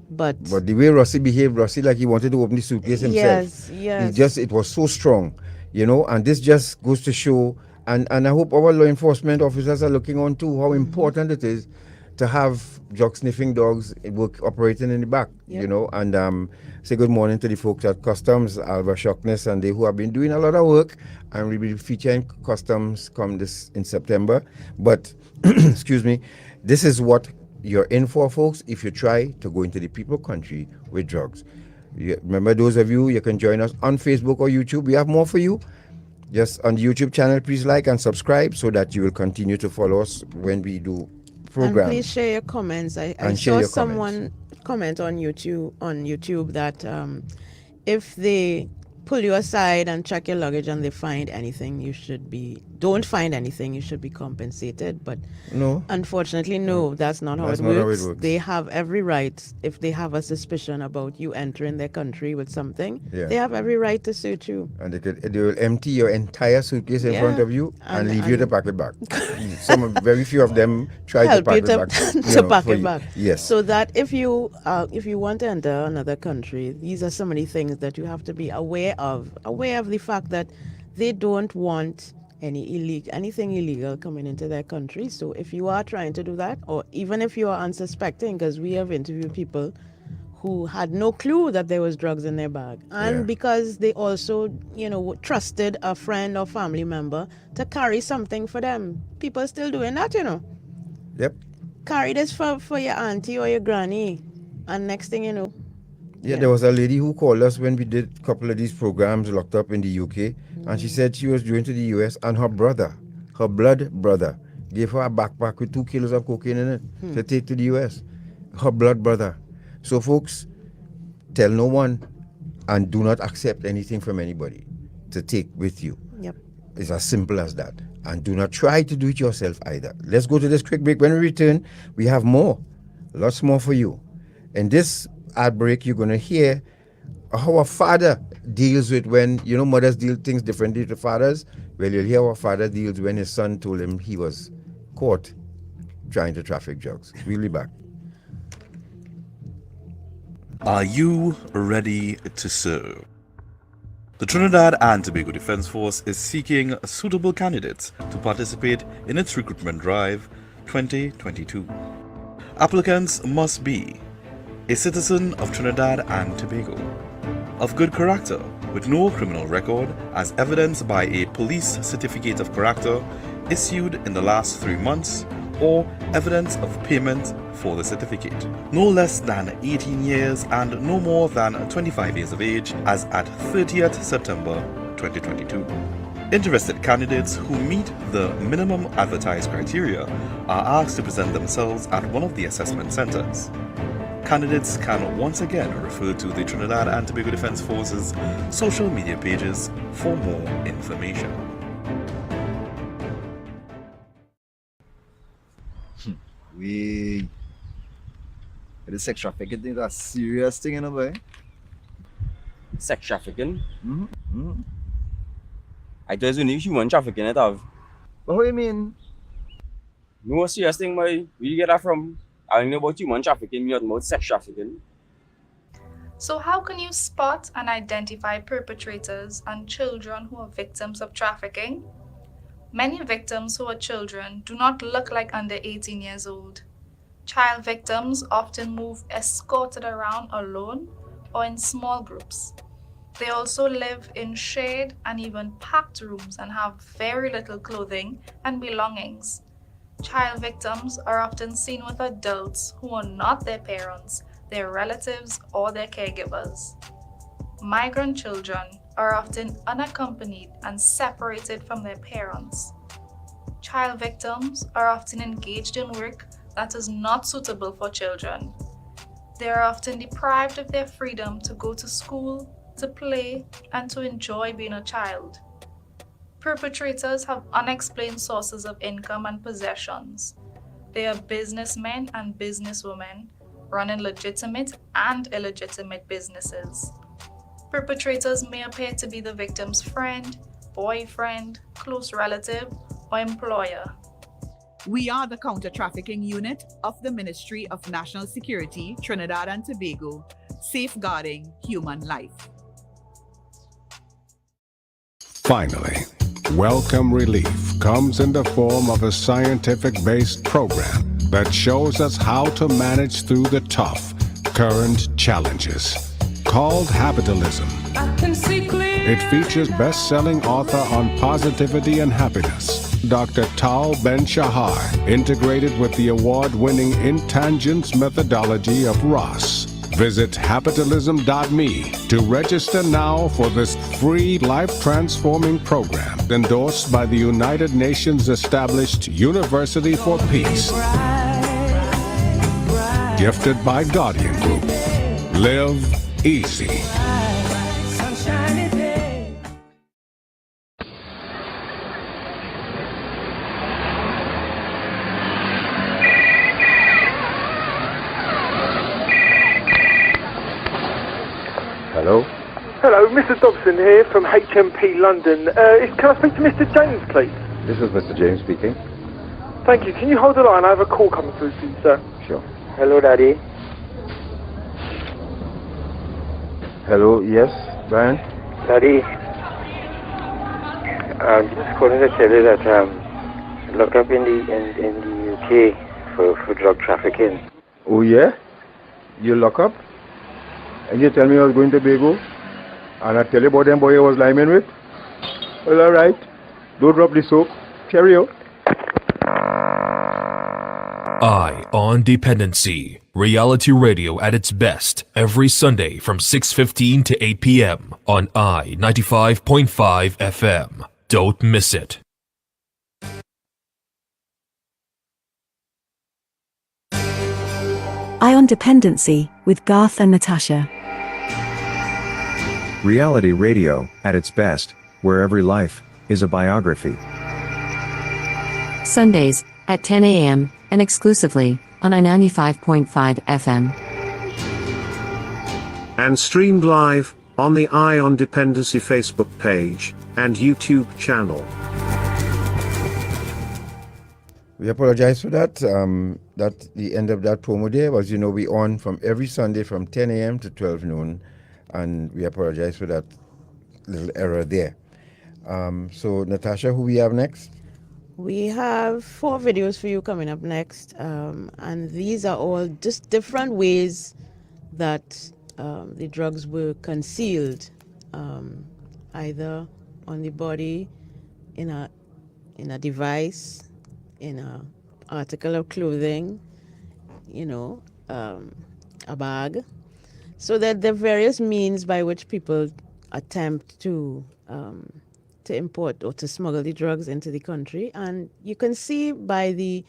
But the way Rossi behaved, Rossi like he wanted to open the suitcase himself. Yes. It was so strong, you know, and this just goes to show, and I hope our law enforcement officers are looking on too, how important it is to have drug sniffing dogs operating in the back, you know, and say good morning to the folks at Customs, Alva Shockness, and they who have been doing a lot of work, and we'll be featuring Customs come this in September. But, excuse me, this is what you're in for, folks, if you try to go into the people country with drugs. Remember, those of you can join us on Facebook or YouTube. We have more for you. Just on the YouTube channel, please like and subscribe so that you will continue to follow us when we do programs. And please share your comments. I saw someone comment on YouTube that if they pull you aside and check your luggage and they find anything, don't find anything, you should be compensated. But no, unfortunately, that's not how it works. They have every right, if they have a suspicion about you entering their country with something, they have every right to search you. And they will empty your entire suitcase in front of you and leave you to pack it back. Very few of them try to pack it back. To pack it back. Yes. So that if you want to enter another country, these are some of the things that you have to be aware of the fact that they don't want anything illegal coming into their country. So if you are trying to do that, or even if you are unsuspecting, because we have interviewed people who had no clue that there was drugs in their bag, and because they also trusted a friend or family member to carry something for them. People still doing that, Yep. Carry this for your auntie or your granny, and next thing you know. Yeah, there was a lady who called us when we did a couple of these programs locked up in the UK, and she said she was going to the US, and her blood brother, gave her a backpack with 2 kilos of cocaine in it to take to the US. Her blood brother. So folks, tell no one, and do not accept anything from anybody to take with you. Yep. It's as simple as that. And do not try to do it yourself either. Let's go to this quick break. When we return, we have lots more for you. In this ad break, you're going to hear how a father deals with when, mothers deal things differently to fathers. Well, you'll hear how a father deals when his son told him he was caught trying to traffic drugs. We'll be back. Are you ready to serve? The Trinidad and Tobago Defence Force is seeking suitable candidates to participate in its recruitment drive 2022. Applicants must be a citizen of Trinidad and Tobago, of good character with no criminal record as evidenced by a police certificate of character issued in the last 3 months, or evidence of payment for the certificate. No less than 18 years and no more than 25 years of age as at 30th September 2022. Interested candidates who meet the minimum advertised criteria are asked to present themselves at one of the assessment centers. Candidates can once again refer to the Trinidad and Tobago Defence Force's social media pages for more information. The sex trafficking thing, that's a serious thing, you know, boy. Sex trafficking? I thought it was only human trafficking it have. But what do you mean? No serious thing, boy. Where you get that from? I don't know about human trafficking, you're about sex trafficking. So how can you spot and identify perpetrators and children who are victims of trafficking? Many victims who are children do not look like under 18 years old. Child victims often move escorted around alone or in small groups. They also live in shared and even packed rooms and have very little clothing and belongings. Child victims are often seen with adults who are not their parents, their relatives, or their caregivers. Migrant children are often unaccompanied and separated from their parents. Child victims are often engaged in work that is not suitable for children. They are often deprived of their freedom to go to school, to play, and to enjoy being a child. Perpetrators have unexplained sources of income and possessions. They are businessmen and businesswomen running legitimate and illegitimate businesses. Perpetrators may appear to be the victim's friend, boyfriend, close relative, or employer. We are the Counter-Trafficking Unit of the Ministry of National Security, Trinidad and Tobago, safeguarding human life. Finally, Welcome Relief comes in the form of a scientific-based program that shows us how to manage through the tough, current challenges. Called Habitalism. It features best-selling author on positivity and happiness, Dr. Tal Ben-Shahar, integrated with the award-winning Intangents methodology of Ross. Visit habitalism.me to register now for this free life-transforming program endorsed by the United Nations established University for Peace. Gifted by Guardian Group. Live easy. Hello? Hello, Mr. Dobson here from HMP London. Can I speak to Mr. James, please? This is Mr. James speaking. Thank you. Can you hold the line? I have a call coming through to you, sir. Sure. Hello, Daddy. Hello, yes, Brian? Daddy, I'm just calling to tell you that look up in the UK for drug trafficking. Oh, yeah? You lock up? And you tell me I was going to Tobago? And I tell you about them boy I was liming with? Well, all right. Don't drop the soap. Carry on. Eye on Dependency. Reality radio at its best every Sunday from 6:15 to 8 p.m. on I 95.5 FM. Don't miss it. Eye on Dependency with Garth and Natasha. Reality radio at its best, where every life is a biography. Sundays at 10 a.m. and exclusively on I-95.5 FM. And streamed live on the Eye on Dependency Facebook page and YouTube channel. We apologize for that. That the end of that promo there was, we on from every Sunday from 10 a.m. to 12 noon. And we apologize for that little error there. So, Natasha, who we have next? We have 4 videos for you coming up next. And these are all just different ways that the drugs were concealed, either on the body, in a device, in an article of clothing, a bag. So that there are various means by which people attempt to import or to smuggle the drugs into the country. And you can see by the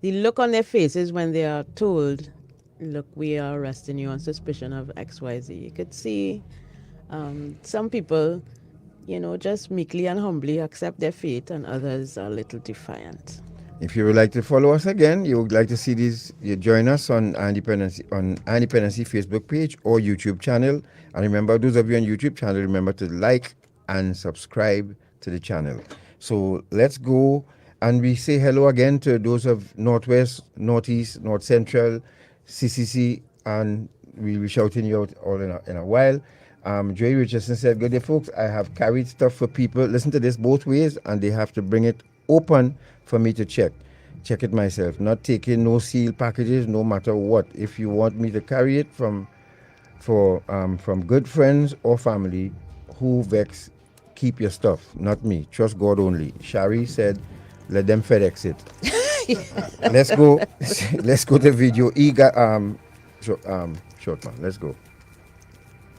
look on their faces when they are told, look, we are arresting you on suspicion of XYZ. You could see some people, just meekly and humbly accept their fate, and others are a little defiant. If you would like to follow us again, you would like to see these, you join us on Independency Facebook page or YouTube channel. And remember, those of you on YouTube channel, remember to like and subscribe to the channel. So let's go and we say hello again to those of Northwest, Northeast, North Central, CCC, and we'll be shouting you out all in a while. Joey Richardson said, good day folks, I have carried stuff for people. Listen to this both ways, and they have to bring it open for me to check it myself, not taking no sealed packages no matter what. If you want me to carry it from good friends or family who vex, keep your stuff, not me. Trust God only. Shari said, let them FedEx it. Let's go to video. Short man, let's go.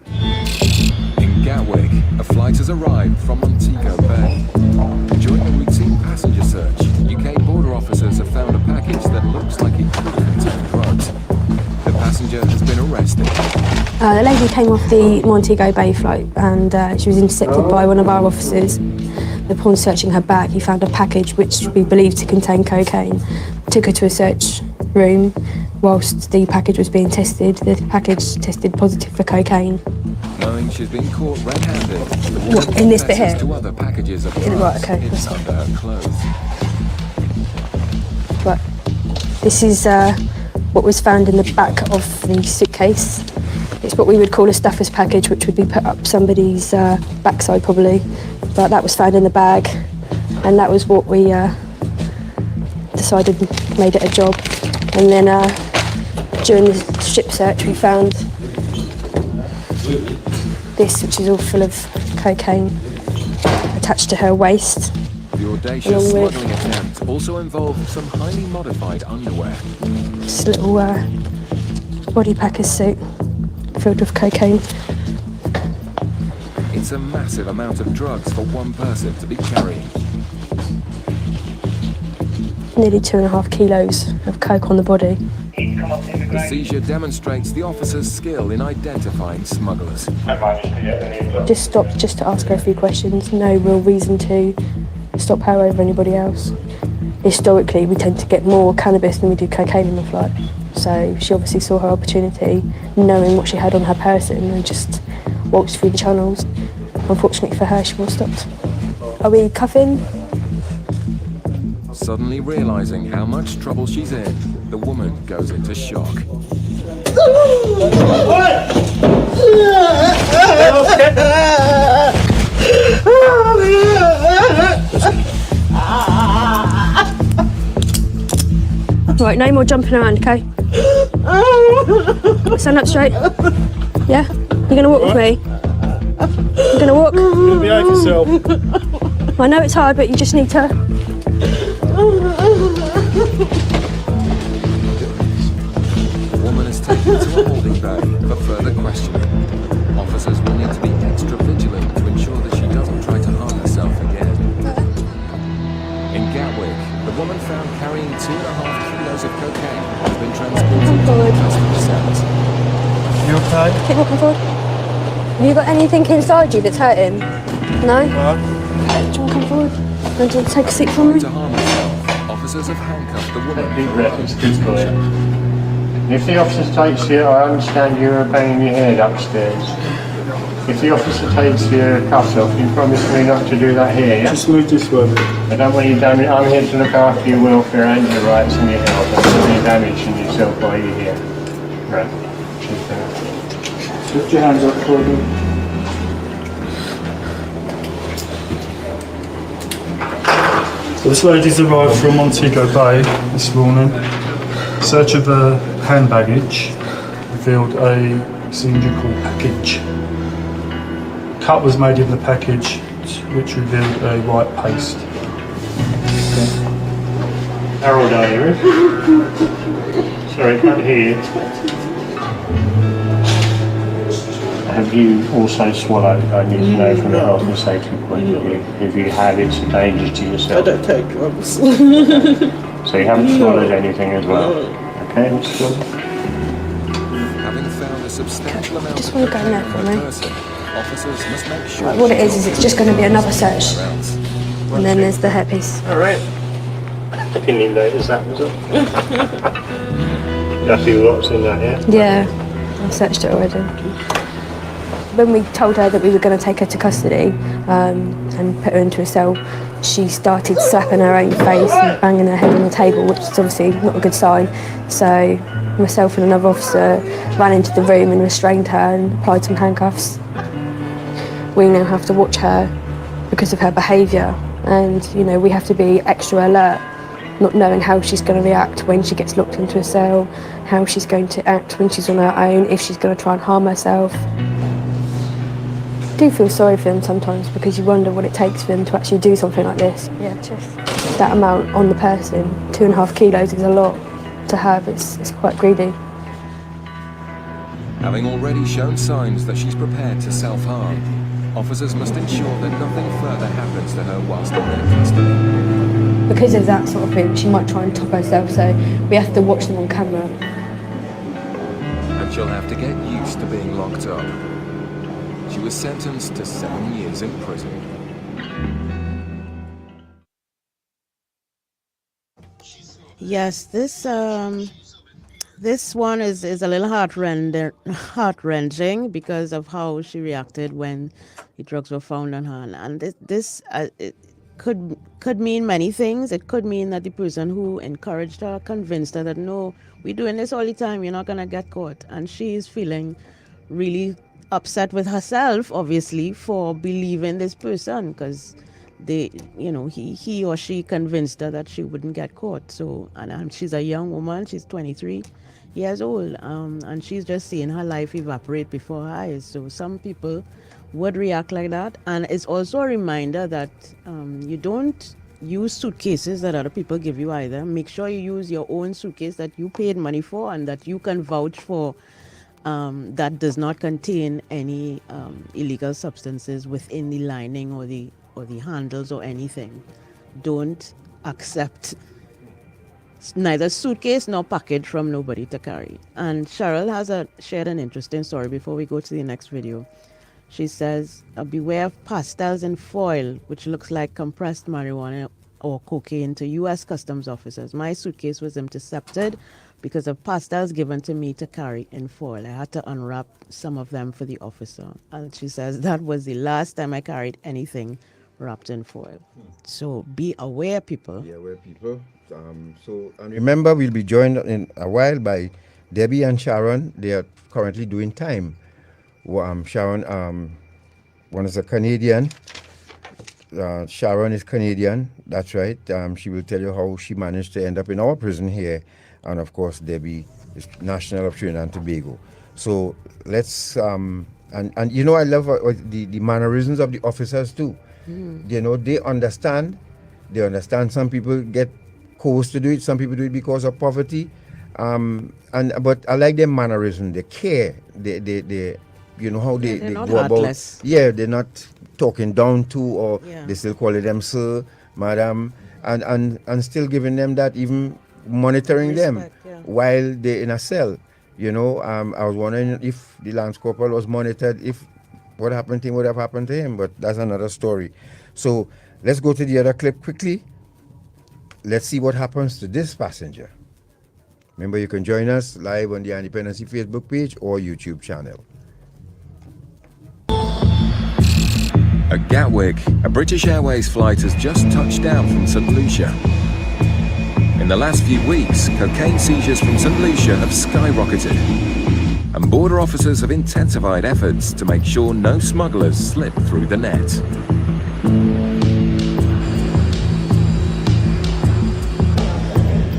In Gatwick, a flight has arrived from Montego Bay. During a routine passenger search, UK border officers have found a package that looks like it could contain drugs. The passenger has been arrested. The lady came off the Montego Bay flight and she was intercepted by one of our officers. Upon searching her bag, he found a package which we believed to contain cocaine. Took her to a search room. Whilst the package was being tested, the package tested positive for cocaine. Knowing she's been caught red-handed, the woman What, in this bit here? to other packages of drugs Right, okay, hidden that's under her clothes. But this is what was found in the back of the suitcase. It's what we would call a stuffer's package, which would be put up somebody's backside probably. But that was found in the bag, and that was what we decided made it a job. And then during the ship search, we found this, which is all full of cocaine attached to her waist. The audacious smuggling attempt also involved some highly modified underwear. This little body packer's suit filled with cocaine. It's a massive amount of drugs for one person to be carrying. Nearly 2.5 kilos of coke on the body. The seizure demonstrates the officer's skill in identifying smugglers. Just stopped just to ask her a few questions. No real reason to stop her over anybody else. Historically, we tend to get more cannabis than we do cocaine in the flight. So she obviously saw her opportunity, knowing what she had on her person, and just walked through the channels. Unfortunately for her, she was stopped. Are we cuffing? Suddenly realizing how much trouble she's in, the woman goes into shock. Right, no more jumping around, okay? Stand up straight. Yeah? You're gonna walk with me? You're gonna walk? You'll behave yourself. I know it's hard, but you just need to. The woman is taken to a holding bay for further questioning. Officers will need to be extra vigilant to ensure that she doesn't try to harm herself again. In Gatwick, the woman found carrying 2.5 kilos of cocaine has been transported to the customs cells. You okay? Keep walking forward. Have you got anything inside you that's hurting? No? Do you want to come forward? Want to take a seat for me? To harm herself, officers have handcuffed the woman. Deep breath, it's good for you. If the officer takes you, I understand you're banging your head upstairs. If the officer takes your cuffs off, you promise me not to do that here, yeah? Just move this way. I don't want you damage. I'm here to look after your welfare and your rights and your health. I don't want you damaging yourself while you're here. Right. Lift your hands up for me. So this lady's arrived from Montego Bay this morning. Search of her hand baggage revealed a cylindrical package. Cut was made in the package, which revealed a white paste. Harold, are you? Sorry, I can't hear you. Have you also swallowed? I need to know from a health and safety point of view. If you have, it's a danger to yourself. I don't take drugs. So you haven't swallowed anything as well? Okay, let's go. Having found a substantial amount Just want to go in there for me. officers must make sure. Right, what it is it's just going to be another search. And then there's the hairpiece. All right. Opinion letters, that was it. That's what's in that, yeah? Yeah, I searched it already. When we told her that we were going to take her to custody and put her into a cell, she started slapping her own face and banging her head on the table, which is obviously not a good sign. So myself and another officer ran into the room and restrained her and applied some handcuffs. We now have to watch her because of her behaviour, and we have to be extra alert, not knowing how she's going to react when she gets locked into a cell, how she's going to act when she's on her own, if she's going to try and harm herself. I do feel sorry for them sometimes because you wonder what it takes for them to actually do something like this. Yeah, just that amount on the person, 2.5 kilos is a lot to have. It's quite greedy. Having already shown signs that she's prepared to self-harm, officers must ensure that nothing further happens to her whilst in their custody. Because of that sort of thing, she might try and top herself, so we have to watch them on camera. And she'll have to get used to being locked up. She was sentenced to 7 years in prison. Yes, this one is a little heart-wrenching because of how she reacted when the drugs were found on her. And it could mean many things. It could mean that the person who encouraged her, convinced her that, no, we're doing this all the time, you're not going to get caught. And she is feeling really upset with herself, obviously, for believing this person, because he or she convinced her that she wouldn't get caught. So, and she's a young woman, she's 23 years old, and she's just seeing her life evaporate before her eyes. So some people would react like that. And it's also a reminder that you don't use suitcases that other people give you either. Make sure you use your own suitcase that you paid money for and that you can vouch for, that does not contain any illegal substances within the lining or the handles or anything. Don't accept neither suitcase nor package from nobody to carry. And Cheryl has shared an interesting story before we go to the next video. She says, beware of pastels in foil, which looks like compressed marijuana or cocaine, to U.S. Customs officers. My suitcase was intercepted because of pastels given to me to carry in foil. I had to unwrap some of them for the officer. And she says that was the last time I carried anything wrapped in foil. So be aware, people. Be aware, people. And remember, we'll be joined in a while by Debbie and Sharon. They are currently doing time. Sharon, one is a Canadian. Sharon is Canadian, that's right. She will tell you how she managed to end up in our prison here. And of course, Debbie is national of Trinidad and Tobago. So let's, and I love the mannerisms of the officers too. They understand. Some people get coerced to do it. Some people do it because of poverty. But I like their mannerism, their care. They how they go heartless. about. Yeah, they're not talking down to, or they still call them sir, madam, and still giving them that, even monitoring them while they're in a cell. I was wondering if the Lance Corporal was monitored, if what happened to him would have happened to him, but that's another story. So let's go to the other clip quickly. Let's see what happens to this passenger. Remember, you can join us live on the Dependency Facebook page or YouTube channel. At Gatwick, a British Airways flight has just touched down from St. Lucia. In the last few weeks, cocaine seizures from St. Lucia have skyrocketed, and border officers have intensified efforts to make sure no smugglers slip through the net.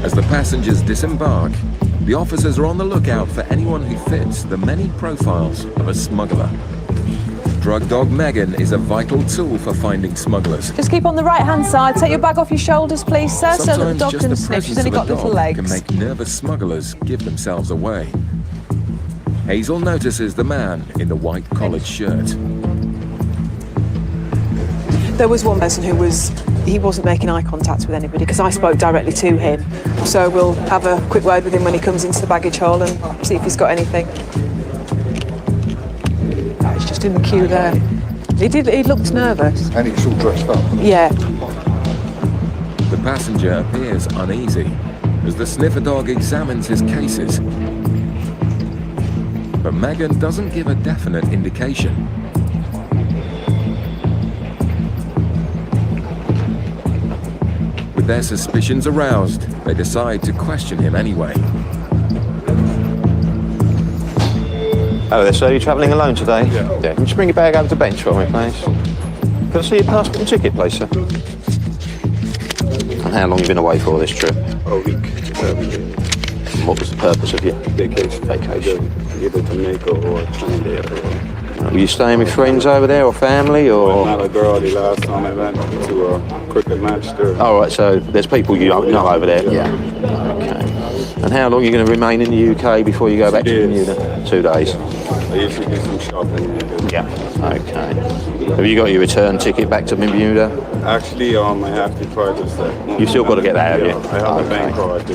As the passengers disembark, the officers are on the lookout for anyone who fits the many profiles of a smuggler. Drug dog Megan is a vital tool for finding smugglers. Just keep on the right-hand side. Take your bag off your shoulders, please, sir, so that the dog can sniff. She's only got little legs. Can make nervous smugglers give themselves away. Hazel notices the man in the white collared shirt. There was one person he wasn't making eye contact with anybody because I spoke directly to him. So we'll have a quick word with him when he comes into the baggage hall and see if he's got anything. He's just in the queue there. He looked nervous. And he's all dressed up. Yeah. The passenger appears uneasy as the sniffer dog examines his cases. But Megan doesn't give a definite indication. With their suspicions aroused, they decide to question him anyway. Hello there, sir. You're travelling alone today? Yeah. Can you just bring your bag over to the bench for me, please? Can I see your passport and ticket, please, sir? And how long have you been away for this trip? A week. And what was the purpose of your Vacation. Either Jamaica or Trinidad. Were you staying with friends over there or family or? Not a girl. The last time I went to a cricket match there. Oh, right, so there's people you don't know over there? Yeah. Okay. And how long are you going to remain in the UK before you go back to Bermuda? 2 days. I usually do some shopping. Yeah. Okay. Have you got your return ticket back to Bermuda? Actually, I have to purchase that. You've still got to get that, have you? I have a bank card.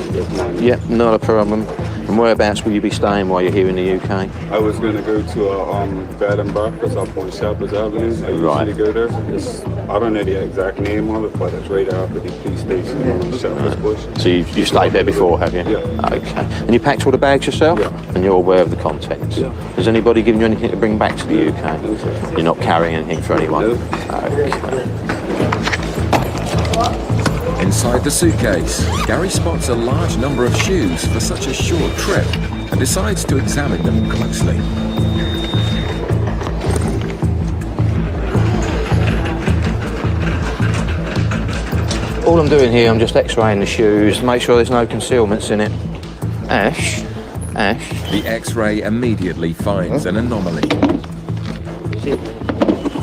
Yeah, not a problem. And whereabouts will you be staying while you're here in the UK? I was going to go to a bed and breakfast up on Shepherd's Avenue. I usually go there. I don't know the exact name of it, but it's right after the police station on Shepherd's Bush. So you've stayed there before, have you? Yeah. Okay. And you packed all the bags yourself? Yeah. And you're aware of the contents? Yeah. Has anybody given you anything to bring back to the UK? You're not carrying anything for anyone? No. Okay. Inside the suitcase, Gary spots a large number of shoes for such a short trip and decides to examine them closely. All I'm doing here, I'm just x-raying the shoes to make sure there's no concealments in it. Ash. The x-ray immediately finds an anomaly.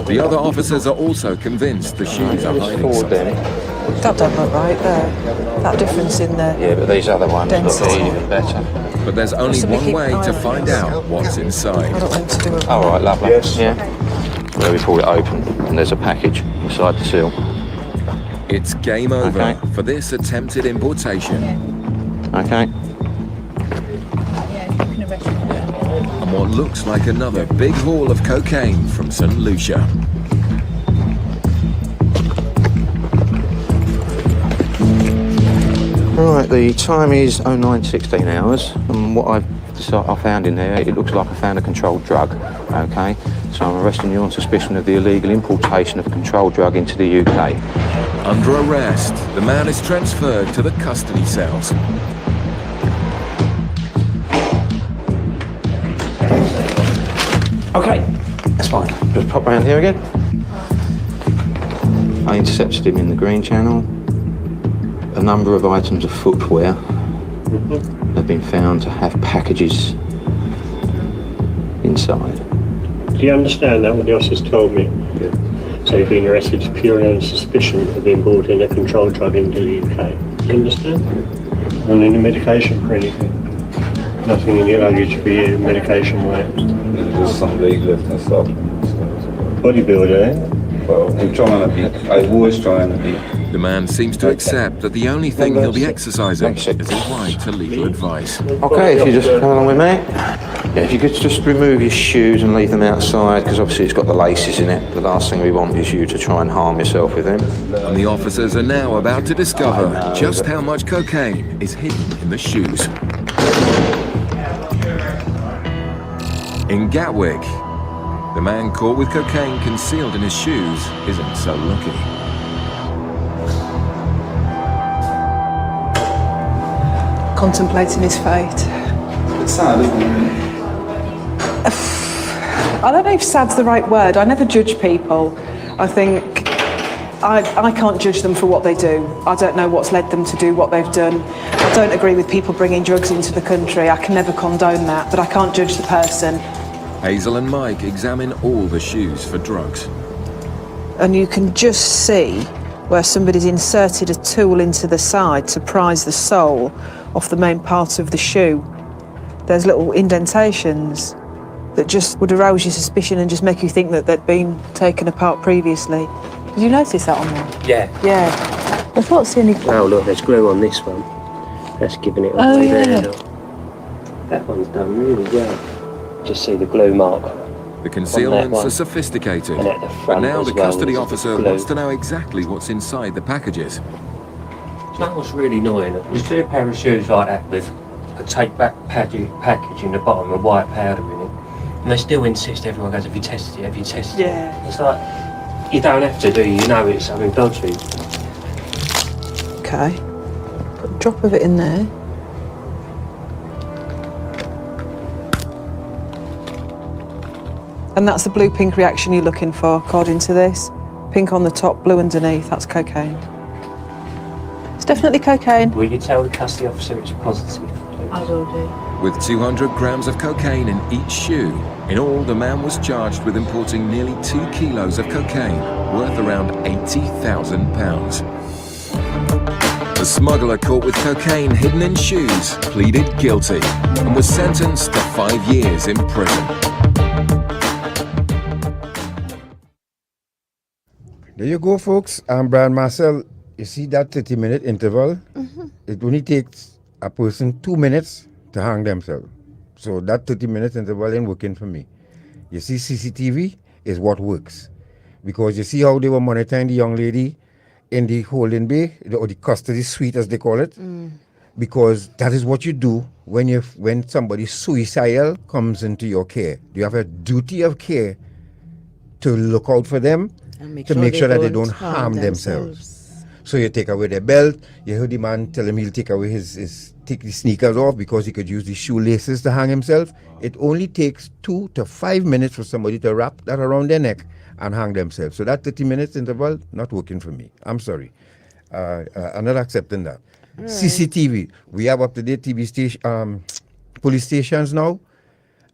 The other officers are also convinced the shoes are hiding something. That don't look right there. That difference in there. Yeah, but these other ones Density. look even better. But there's only one way to find out what's inside. I don't want to do it. All right, lovely. Yes. Yeah. Well, we pull it open and there's a package inside the seal. It's game over for this attempted importation. Okay. And what looks like another big haul of cocaine from St. Lucia. Right, the time is 09:16 hours, and what I found in there, it looks like I found a controlled drug. Okay, so I'm arresting you on suspicion of the illegal importation of a controlled drug into the UK. Under arrest, the man is transferred to the custody cells. Okay, that's fine. Just pop round here again. I intercepted him in the Green Channel. A number of items of footwear have been found to have packages inside. Do you understand that what the officers told me? Yeah. So you've been arrested purely on suspicion of importing a controlled drug into the UK. Do you understand? On any medication for anything? Nothing in your luggage for your medication wise? Just some weightlifting and stuff. Bodybuilder, eh? Well, I'm trying to be. I was trying to be. The man seems to accept that the only thing he'll be exercising is his right to legal advice. Okay, if you just come along with me. Yeah, if you could just remove your shoes and leave them outside, because obviously it's got the laces in it. The last thing we want is you to try and harm yourself with them. And the officers are now about to discover just how much cocaine is hidden in the shoes. In Gatwick, the man caught with cocaine concealed in his shoes isn't so lucky. Contemplating his fate. It's sad, isn't it? I don't know if sad's the right word. I never judge people. I think I can't judge them for what they do. I don't know what's led them to do what they've done. I don't agree with people bringing drugs into the country. I can never condone that, but I can't judge the person. Hazel and Mike examine all the shoes for drugs. And you can just see where somebody's inserted a tool into the side to prise the sole off the main part of the shoe. There's little indentations that just would arouse your suspicion and just make you think that they'd been taken apart previously. Did you notice that on there? Yeah. Yeah. I thought seeing any... Oh look, there's glue on this one. That's giving it away there. Look. That one's done really well. Just see the glue mark. The concealments are sophisticated, but now the custody officer wants to know exactly what's inside the packages. you know what's really annoying? You see a pair of shoes like that with a take-back package in the bottom and white powder in it, and they still insist everyone goes, have you tested it, have you tested it? Yeah. It's like, you don't have to, do you? You know it's something dodgy. Okay. Put a drop of it in there. And that's the blue-pink reaction you're looking for, according to this. Pink on the top, blue underneath, that's cocaine. It's definitely cocaine. Will you tell the custody officer it's positive? I will do. With 200 grams of cocaine in each shoe, in all the man was charged with importing nearly 2 kilos of cocaine, worth around £80,000. The smuggler caught with cocaine hidden in shoes pleaded guilty and was sentenced to 5 years in prison. There you go, folks. I'm Brian Marcel. You see that 30-minute interval? It only takes a person 2 minutes to hang themselves. So that 30-minute interval ain't working for me. You see, CCTV is what works. Because you see how they were monitoring the young lady in the holding bay, or the custody suite as they call it? Because that is what you do when somebody suicidal comes into your care. You have a duty of care to look out for them, to make sure that they don't harm themselves. So you take away their belt. You heard the man tell him he'll take away take the sneakers off because he could use the shoelaces to hang himself. It only takes 2 to 5 minutes for somebody to wrap that around their neck and hang themselves. So that 30 minutes interval, not working for me. I'm sorry. I'm not accepting that. Right. CCTV. We have up-to-date TV station, police stations now.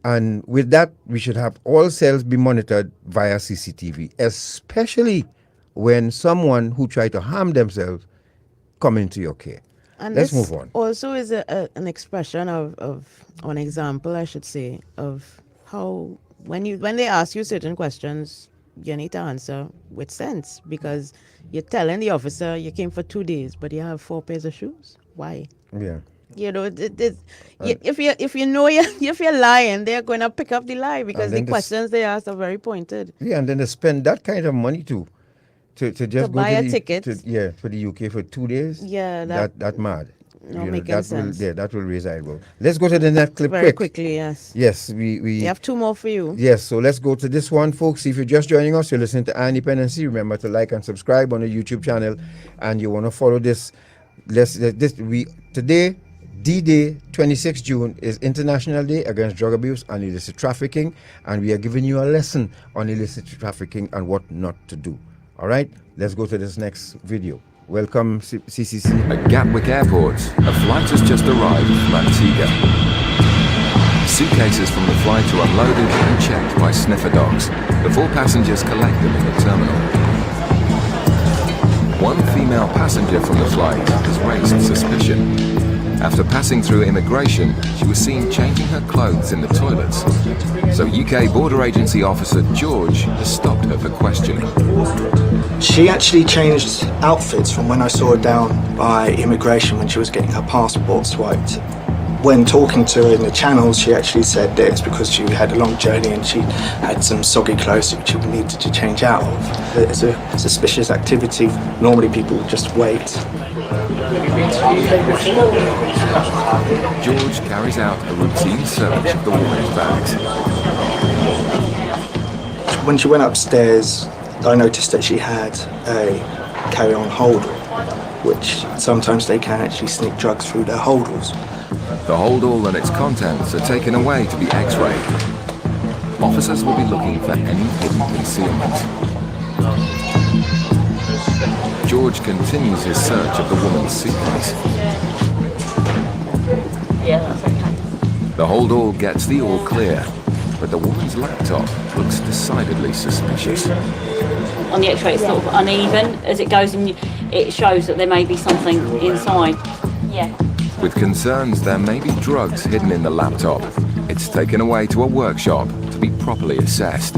And with that, we should have all cells be monitored via CCTV, especially when someone who tried to harm themselves come into your care. And let's this move on. Also is an expression of an example, I should say, of how when they ask you certain questions, you need to answer with sense, because you're telling the officer you came for 2 days, but you have 4 pairs of shoes. Why? Yeah. You know, if you know if you're lying, they're going to pick up the lie because the questions they ask are very pointed. Yeah, and then they spend that kind of money to just buy go a ticket. For the UK for 2 days. Yeah, that mad. No, making sense. That will raise eyebrow. Let's go to the next clip very quickly. Yes. Yes, we have 2 more for you. Yes, so let's go to this one, folks. If you're just joining us, you're listening to Dependency. Remember to like and subscribe on the YouTube channel, and you want to follow this. Today. D-Day, 26 June, is International Day Against Drug Abuse and Illicit Trafficking, and we are giving you a lesson on illicit trafficking and what not to do. All right, let's go to this next video. Welcome, CCC. At Gatwick Airport, a flight has just arrived from Antigua. Suitcases from the flight are unloaded and checked by sniffer dogs before passengers collect them in the terminal. One female passenger from the flight has raised suspicion. After passing through immigration, she was seen changing her clothes in the toilets. So UK Border Agency officer George has stopped her for questioning. She actually changed outfits from when I saw her down by immigration when she was getting her passport swiped. When talking to her in the channels, she actually said that it's because she had a long journey and she had some soggy clothes which she needed to change out of. It's a suspicious activity. Normally people just wait. George carries out a routine search of the woman's bags. When she went upstairs, I noticed that she had a carry-on holder, which sometimes they can actually sneak drugs through their holdalls. The holdall and its contents are taken away to be x-rayed. Officers will be looking for any hidden concealment. George continues his search of the woman's suitcase. Yeah, that's okay. The holdall gets the all clear, but the woman's laptop looks decidedly suspicious. On the x-ray it's sort of uneven. As it goes in, it shows that there may be something inside. Yeah. With concerns there may be drugs hidden in the laptop, it's taken away to a workshop to be properly assessed.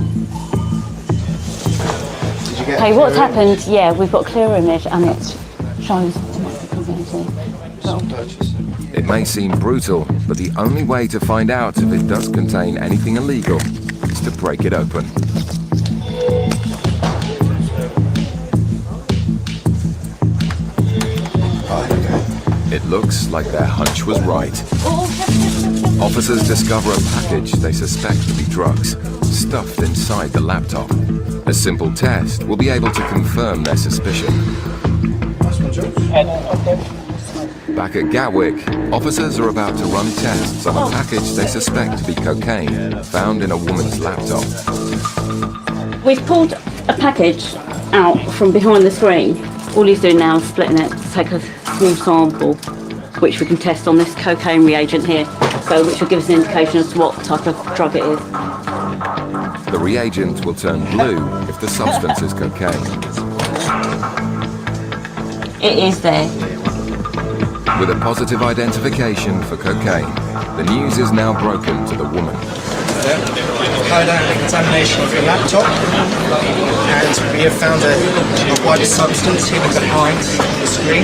Okay, what's happened? Yeah, we've got a clear image and it shows. It may seem brutal, but the only way to find out if it does contain anything illegal is to break it open. looks like their hunch was right. Officers discover a package they suspect to be drugs, stuffed inside the laptop. A simple test will be able to confirm their suspicion. Back at Gatwick, officers are about to run tests on a package they suspect to be cocaine found in a woman's laptop. We've pulled a package out from behind the screen. All he's doing now is splitting it to take a small sample, which we can test on this cocaine reagent here, so which will give us an indication as to what type of drug it is. The reagent will turn blue if the substance is cocaine. It is there. With a positive identification for cocaine, the news is now broken to the woman. Carried out an examination of your laptop, and we have found a white substance hidden behind the screen.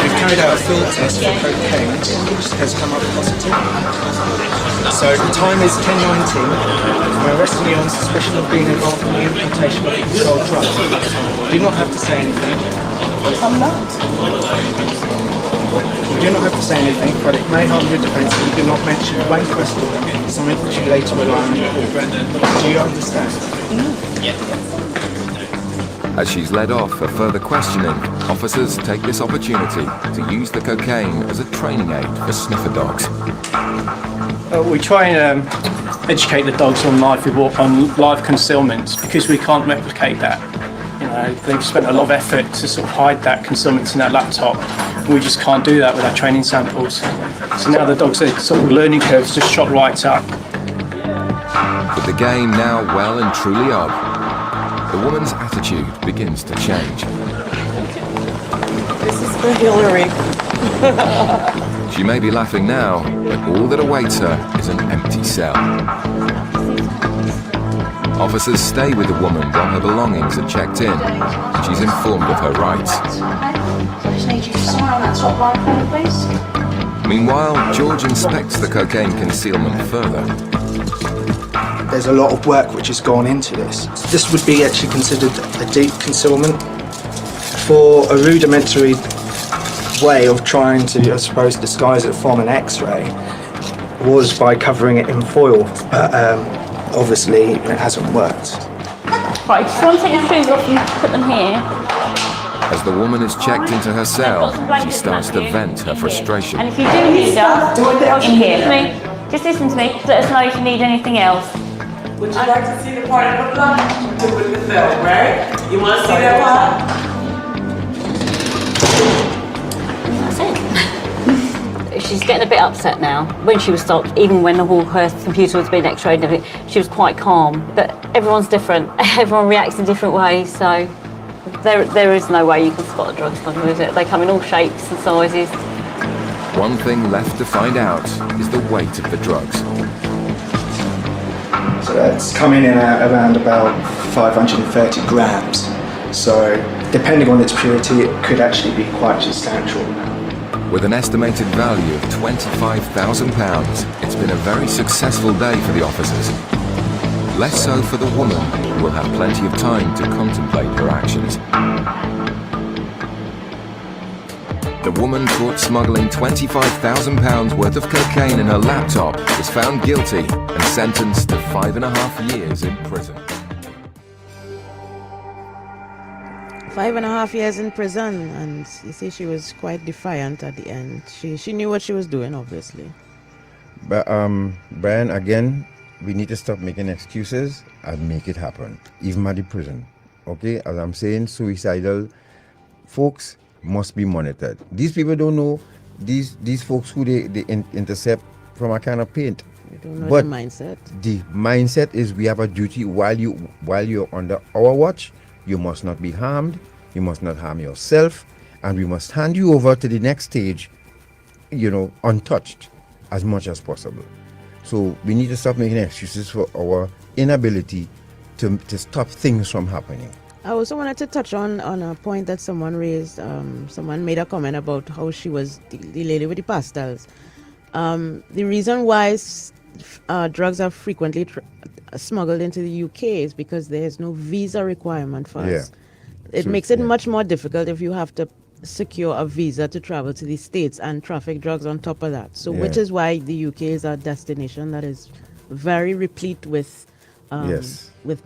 We've carried out a field test for cocaine, which has come up positive. So the time is 10:19. We're arresting you on suspicion of being involved in the importation of controlled drugs. You do not have to say anything. I'm not. You do not have to say anything, but it may harm your defence if you do not mention blank question, something which you later rely on your court. Do you understand? As she's led off for further questioning, officers take this opportunity to use the cocaine as a training aid for sniffer dogs. We try and educate the dogs on live concealment because we can't replicate that. You know, they've spent a lot of effort to sort of hide that concealment in that laptop. We just can't do that with our training samples. So now the dogs are sort of learning curves just shot right up. With the game now well and truly up, the woman's attitude begins to change. This is for Hillary. She may be laughing now, but all that awaits her is an empty cell. Officers stay with the woman while her belongings are checked in, and she's informed of her rights. I just need you to sign on that top right corner, please. Meanwhile, George inspects the cocaine concealment further. There's a lot of work which has gone into this. This would be actually considered a deep concealment. For a rudimentary way of trying to, I suppose, disguise it from an X-ray was by covering it in foil, but obviously it hasn't worked. Right, just want to take your shoes off and put them here. As the woman is checked into her cell, she starts to vent her frustration. And if you do need us, in here. Just listen to me. Let us know if you need anything else. Would you like to see the part of the blood with the film, right? You want to see that part? That's it. She's getting a bit upset now. When she was stopped, even when her computer was being x-rayed and everything, she was quite calm. But everyone's different. Everyone reacts in different ways, so there is no way you can spot a drug smuggler, is it? They come in all shapes and sizes. One thing left to find out is the weight of the drugs. So that's coming in at around about 530 grams. So depending on its purity, it could actually be quite substantial. With an estimated value of £25,000, it's been a very successful day for the officers. Less so for the woman, who will have plenty of time to contemplate her actions. The woman caught smuggling £25,000 worth of cocaine in her laptop was found guilty and sentenced to 5.5 years in prison. 5.5 years in prison, and you see she was quite defiant at the end. She knew what she was doing, obviously. But Brian, again, we need to stop making excuses and make it happen, even at the prison. Okay, as I'm saying, suicidal folks must be monitored. These people don't know these folks who they intercept from a can of paint. You don't know but the mindset. The mindset is we have a duty while you're under our watch. You must not be harmed. You must not harm yourself, and we must hand you over to the next stage, untouched as much as possible. So we need to stop making excuses for our inability to stop things from happening. I also wanted to touch on a point that someone raised. Someone made a comment about how she was the lady with the pastels. The reason why drugs are frequently smuggled into the UK is because there is no visa requirement for us. It makes it much more difficult if you have to secure a visa to travel to the States and traffic drugs on top of that. So, Yeah. which is why the UK is a destination that is very replete with Yes. with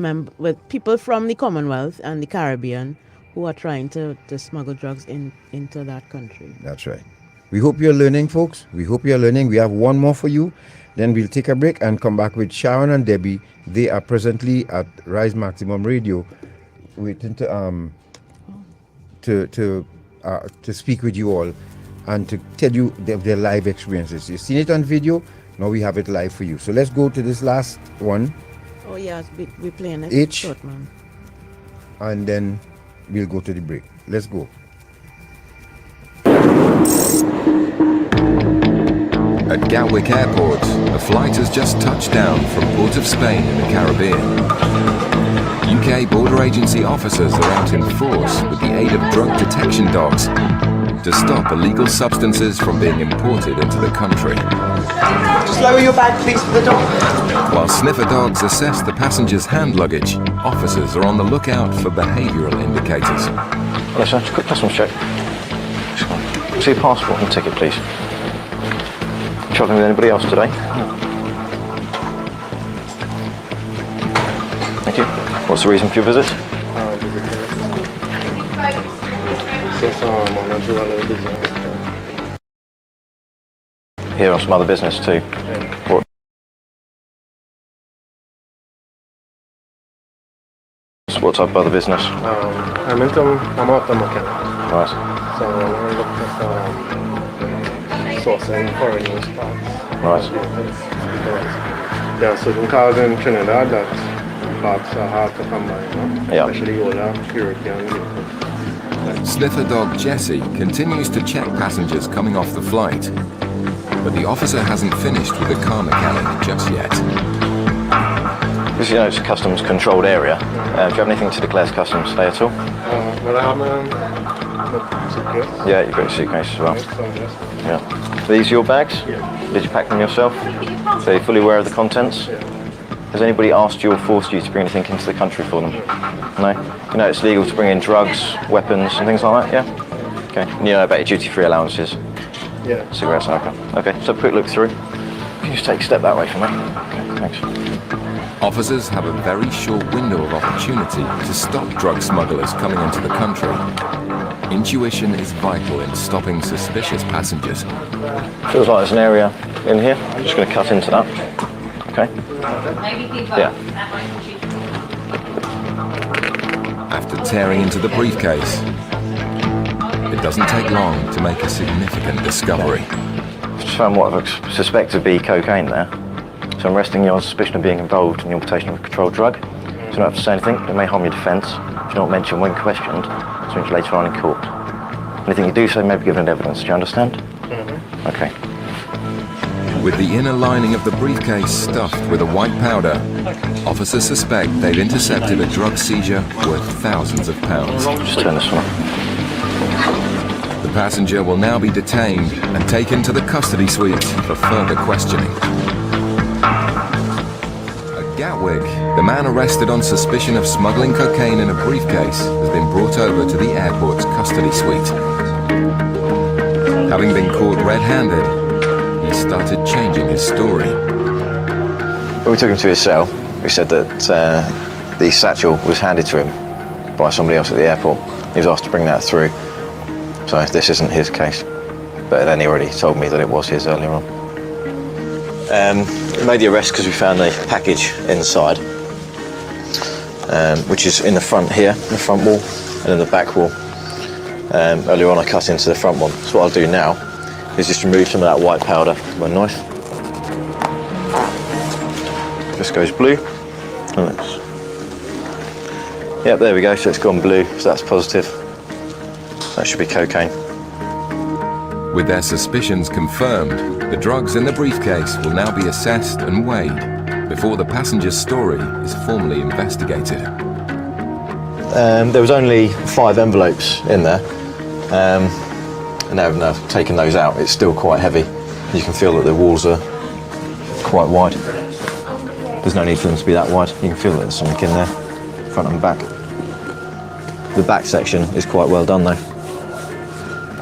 people from the Commonwealth and the Caribbean who are trying to smuggle drugs into that country. That's right. We hope you're learning, folks. We hope you're learning. We have one more for you. Then we'll take a break and come back with Sharon and Debbie. They are presently at Rise Maximum Radio, waiting to speak with you all and to tell you their live experiences. You've seen it on video. Now we have it live for you. So let's go to this last one. Oh yes, we're playing it. H. Short, man. And then we'll go to the break. Let's go. At Gatwick Airport, a flight has just touched down from Port of Spain in the Caribbean. UK border agency officers are out in force with the aid of drug detection dogs to stop illegal substances from being imported into the country. Just lower your bag, please, for the door. While sniffer dogs assess the passenger's hand luggage, officers are on the lookout for behavioural indicators. Hello, sir. Just a quick customs check. See your passport and ticket, please. Travelling with anybody else today? No. Thank you. What's the reason for your visit? Here on some other business too. What type of other business? I'm auto mechanic. Right. So I look at sourcing foreign use parts. Right. There are certain cars in Trinidad that parts are hard to come by, you know? Yeah. Especially older European vehicles. Sniffer dog Jessie continues to check passengers coming off the flight, but the officer hasn't finished with the car mechanic just yet. Because you know it's a customs controlled area. Do you have anything to declare as customs today at all? Well, I have my suitcase. Yeah, you've got your suitcase as well. Yeah. Are these your bags? Yeah. Did you pack them yourself? So you're fully aware of the contents? Yeah. Has anybody asked you or forced you to bring anything into the country for them? No? You know it's legal to bring in drugs, weapons and things like that, yeah? Okay. And you know about your duty-free allowances? Yeah. Cigarettes and alcohol. Okay, so quick look through. Can you just take a step that way for me? Okay, thanks. Officers have a very short window of opportunity to stop drug smugglers coming into the country. Intuition is vital in stopping suspicious passengers. Feels like there's an area in here. I'm just going to cut into that. Okay? Yeah. After tearing into the briefcase, it doesn't take long to make a significant discovery. Just found what I suspect to be cocaine there. So I'm arresting you on suspicion of being involved in the importation of a controlled drug. So you don't have to say anything. It may harm your defence. If you don't mention when questioned, it's mentioned later on in court. Anything you do say may be given evidence. Do you understand? Mm-hmm. Okay. With the inner lining of the briefcase stuffed with a white powder, officers suspect they've intercepted a drug seizure worth thousands of pounds. Just turn this one. The passenger will now be detained and taken to the custody suite for further questioning. At Gatwick, the man arrested on suspicion of smuggling cocaine in a briefcase has been brought over to the airport's custody suite. Having been caught red-handed, he started changing his story. When we took him to his cell, we said that the satchel was handed to him by somebody else at the airport. He was asked to bring that through. So this isn't his case. But then he already told me that it was his earlier on. We made the arrest because we found a package inside, which is in the front here, in the front wall, and in the back wall. Earlier on I cut into the front one. So what I'll do now is just remove some of that white powder with my knife. Just goes blue. And yep, there we go, so it's gone blue, so that's positive. That should be cocaine. With their suspicions confirmed, the drugs in the briefcase will now be assessed and weighed before the passenger's story is formally investigated. There was only 5 envelopes in there, and now I've taken those out. It's still quite heavy. You can feel that the walls are quite wide. There's no need for them to be that wide. You can feel that there's something in there, front and back. The back section is quite well done though.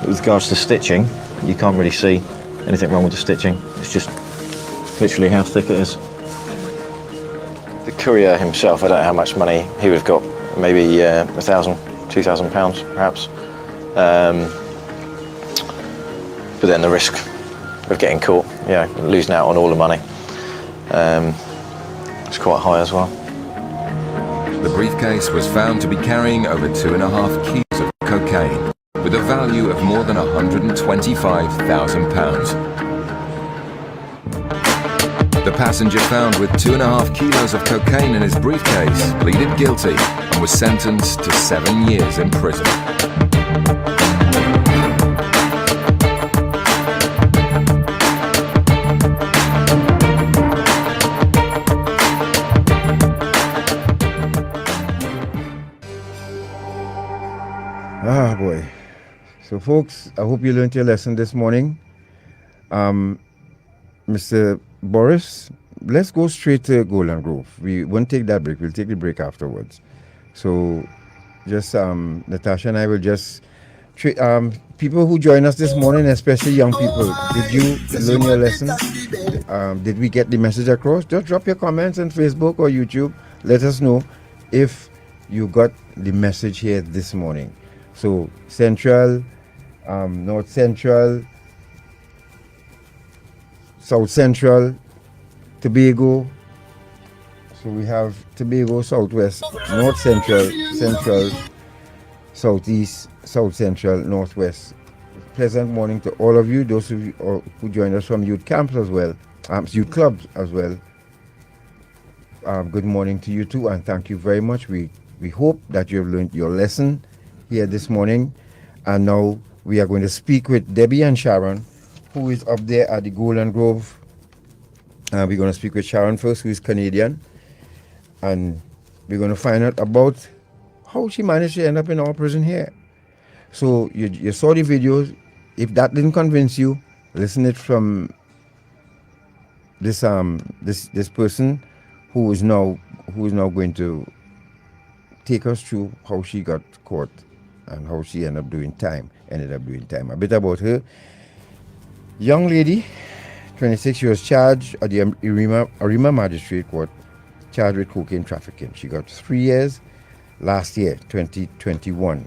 with regards to stitching, you can't really see anything wrong with the stitching. It's just literally how thick it is. The courier himself, I don't know how much money he would have got, maybe £1,000, £2,000 perhaps. But then the risk of getting caught, losing out on all the money, it's quite high as well. The briefcase was found to be carrying over 2.5 kilos of cocaine, with a value of more than £125,000. The passenger found with 2.5 kilos of cocaine in his briefcase pleaded guilty and was sentenced to 7 years in prison. Ah, boy. So, folks, I hope you learned your lesson this morning. Mr. Boris, let's go straight to Golden Grove. We won't take that break. We'll take the break afterwards. So, just Natasha and I will just people who join us this morning, especially young people, did you learn your lesson? Did we get the message across? Just drop your comments on Facebook or YouTube. Let us know if you got the message here this morning. So Central, North Central, South Central, Tobago. So we have Tobago, Southwest, North Central, Central, Southeast, South Central, Northwest. Pleasant morning to all of you, those of you who joined us from youth camps as well, youth clubs as well. Good morning to you too, and thank you very much. We hope that you have learned your lesson here this morning. And now we are going to speak with Debbie and Sharon, who is up there at the Golden Grove. We're going to speak with Sharon first, who is Canadian. And we're going to find out about how she managed to end up in our prison here. So you saw the videos. If that didn't convince you, listen it from this person who is now going to take us through how she got caught and how she ended up doing time. A bit about her. Young lady, 26, she was charged at the Arima Magistrate Court, charged with cocaine trafficking. She got 3 years last year, 2021.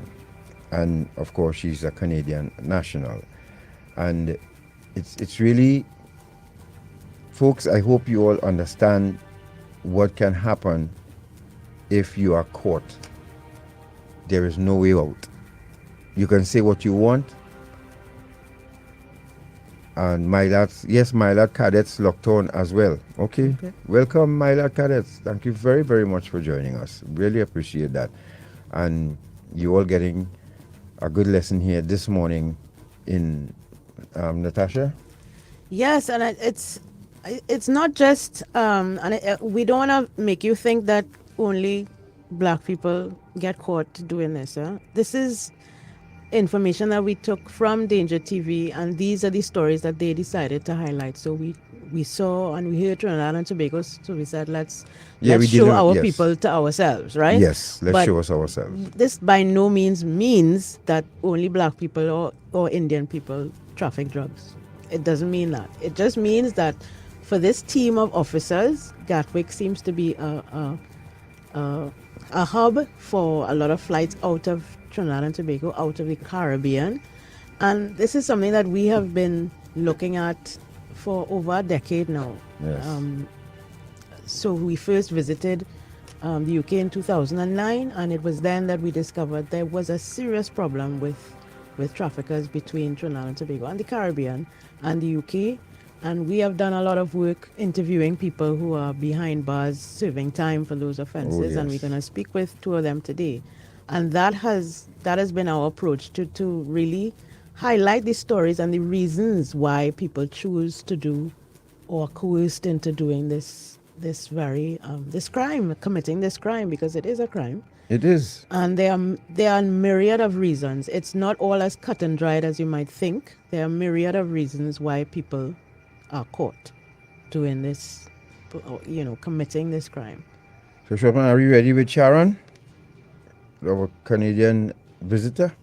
And of course, she's a Canadian national. And it's really, folks, I hope you all understand what can happen if you are caught. There is no way out. You can say what you want. And my lads cadets locked on as well. Okay. Welcome, my lad cadets. Thank you very, very much for joining us. Really appreciate that. And you all getting a good lesson here this morning in Natasha. Yes, and it's not just we don't want to make you think that only black people get caught doing this. This is information that we took from Danger TV, and these are the stories that they decided to highlight. So we saw and we heard Trinidad and Tobago, so we said let's show our people to ourselves, right? Yes, let's show us ourselves. This by no means means that only black people or Indian people traffic drugs. It doesn't mean that. It just means that for this team of officers, Gatwick seems to be a hub for a lot of flights out of Trinidad and Tobago, out of the Caribbean. And this is something that we have been looking at for over a decade now. Yes. So we first visited the UK in 2009, and it was then that we discovered there was a serious problem with traffickers between Trinidad and Tobago and the Caribbean and the UK. And we have done a lot of work interviewing people who are behind bars serving time for those offences, and we're going to speak with 2 of them today. And that has been our approach to really highlight the stories and the reasons why people choose to do or coerced into doing this crime, committing this crime, because it is a crime. It is. And there are a myriad of reasons. It's not all as cut and dried as you might think. There are a myriad of reasons why people are caught doing this, committing this crime. So, Chopin, are you ready with Sharon, our Canadian visitor?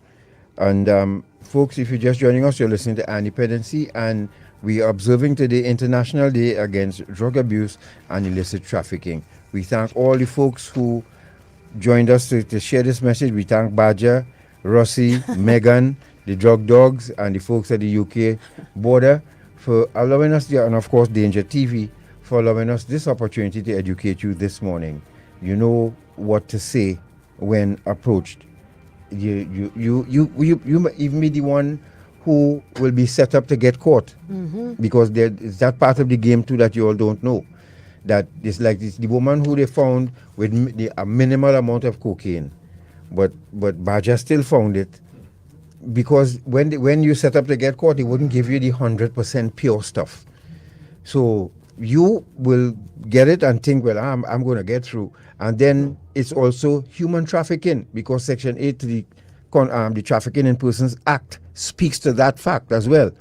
And folks, if you're just joining us, you're listening to Dependency, and we are observing today International Day Against Drug Abuse and Illicit Trafficking. We thank all the folks who joined us to share this message. We thank Badger, Rossi, Megan, the drug dogs, and the folks at the UK border for allowing us, and of course Danger TV, for allowing us this opportunity to educate you this morning. You know what to say when approached. You even be the one who will be set up to get caught, because there is that part of the game too that you all don't know. That it's like this, the woman who they found with a minimal amount of cocaine, but Badger still found it, because when you set up to get caught, they wouldn't give you the 100% pure stuff. So you will get it and think, well, I'm going to get through. And then it's also human trafficking, because Section 8 to the Trafficking in Persons Act speaks to that fact as well.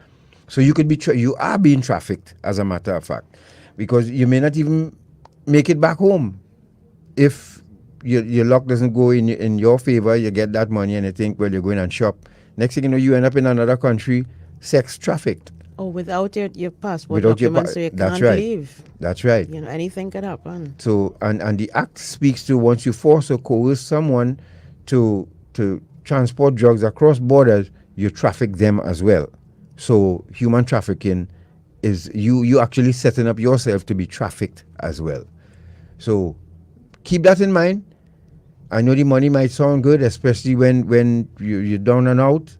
So you could be you are being trafficked, as a matter of fact, because you may not even make it back home if your luck doesn't go in your favor. You get that money and you think, well, you're going and shop. Next thing you know, you end up in another country, sex trafficked. Or without your passport Without documents, so you that's can't right. leave. That's right. You know, anything could happen. So, and the act speaks to, once you force or coerce someone to transport drugs across borders, you traffic them as well. So human trafficking is you actually setting up yourself to be trafficked as well. So keep that in mind. I know the money might sound good, especially when you're down and out.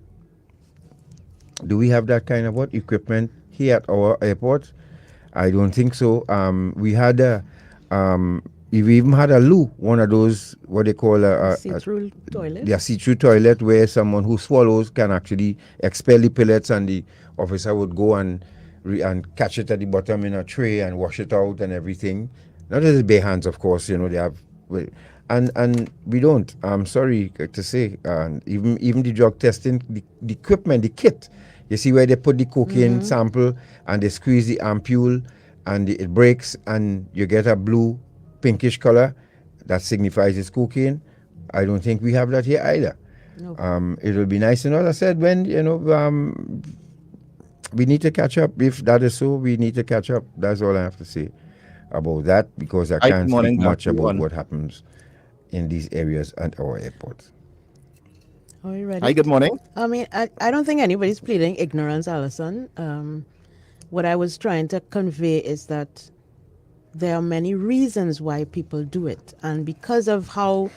Do we have that kind of equipment here at our airport? I don't think so. We had we even had a loo, one of those, what they call a see-through toilet. Yeah, see-through toilet, where someone who swallows can actually expel the pellets, and the officer would go and catch it at the bottom in a tray and wash it out and everything. Not with his bare hands, of course. You know, they have, and we don't. I'm sorry to say, even the drug testing, the equipment, the kit. You see where they put the cocaine sample and they squeeze the ampule and it breaks and you get a blue, pinkish color that signifies it's cocaine. I don't think we have that here either. Nope. It will be nice to know. As I said, when we need to catch up. If that is so, we need to catch up. That's all I have to say about that, because I can't speak much about what happens in these areas at our airports. Are you ready? Hi, good morning. I mean, I don't think anybody's pleading ignorance, Alison. What I was trying to convey is that there are many reasons why people do it. And because of how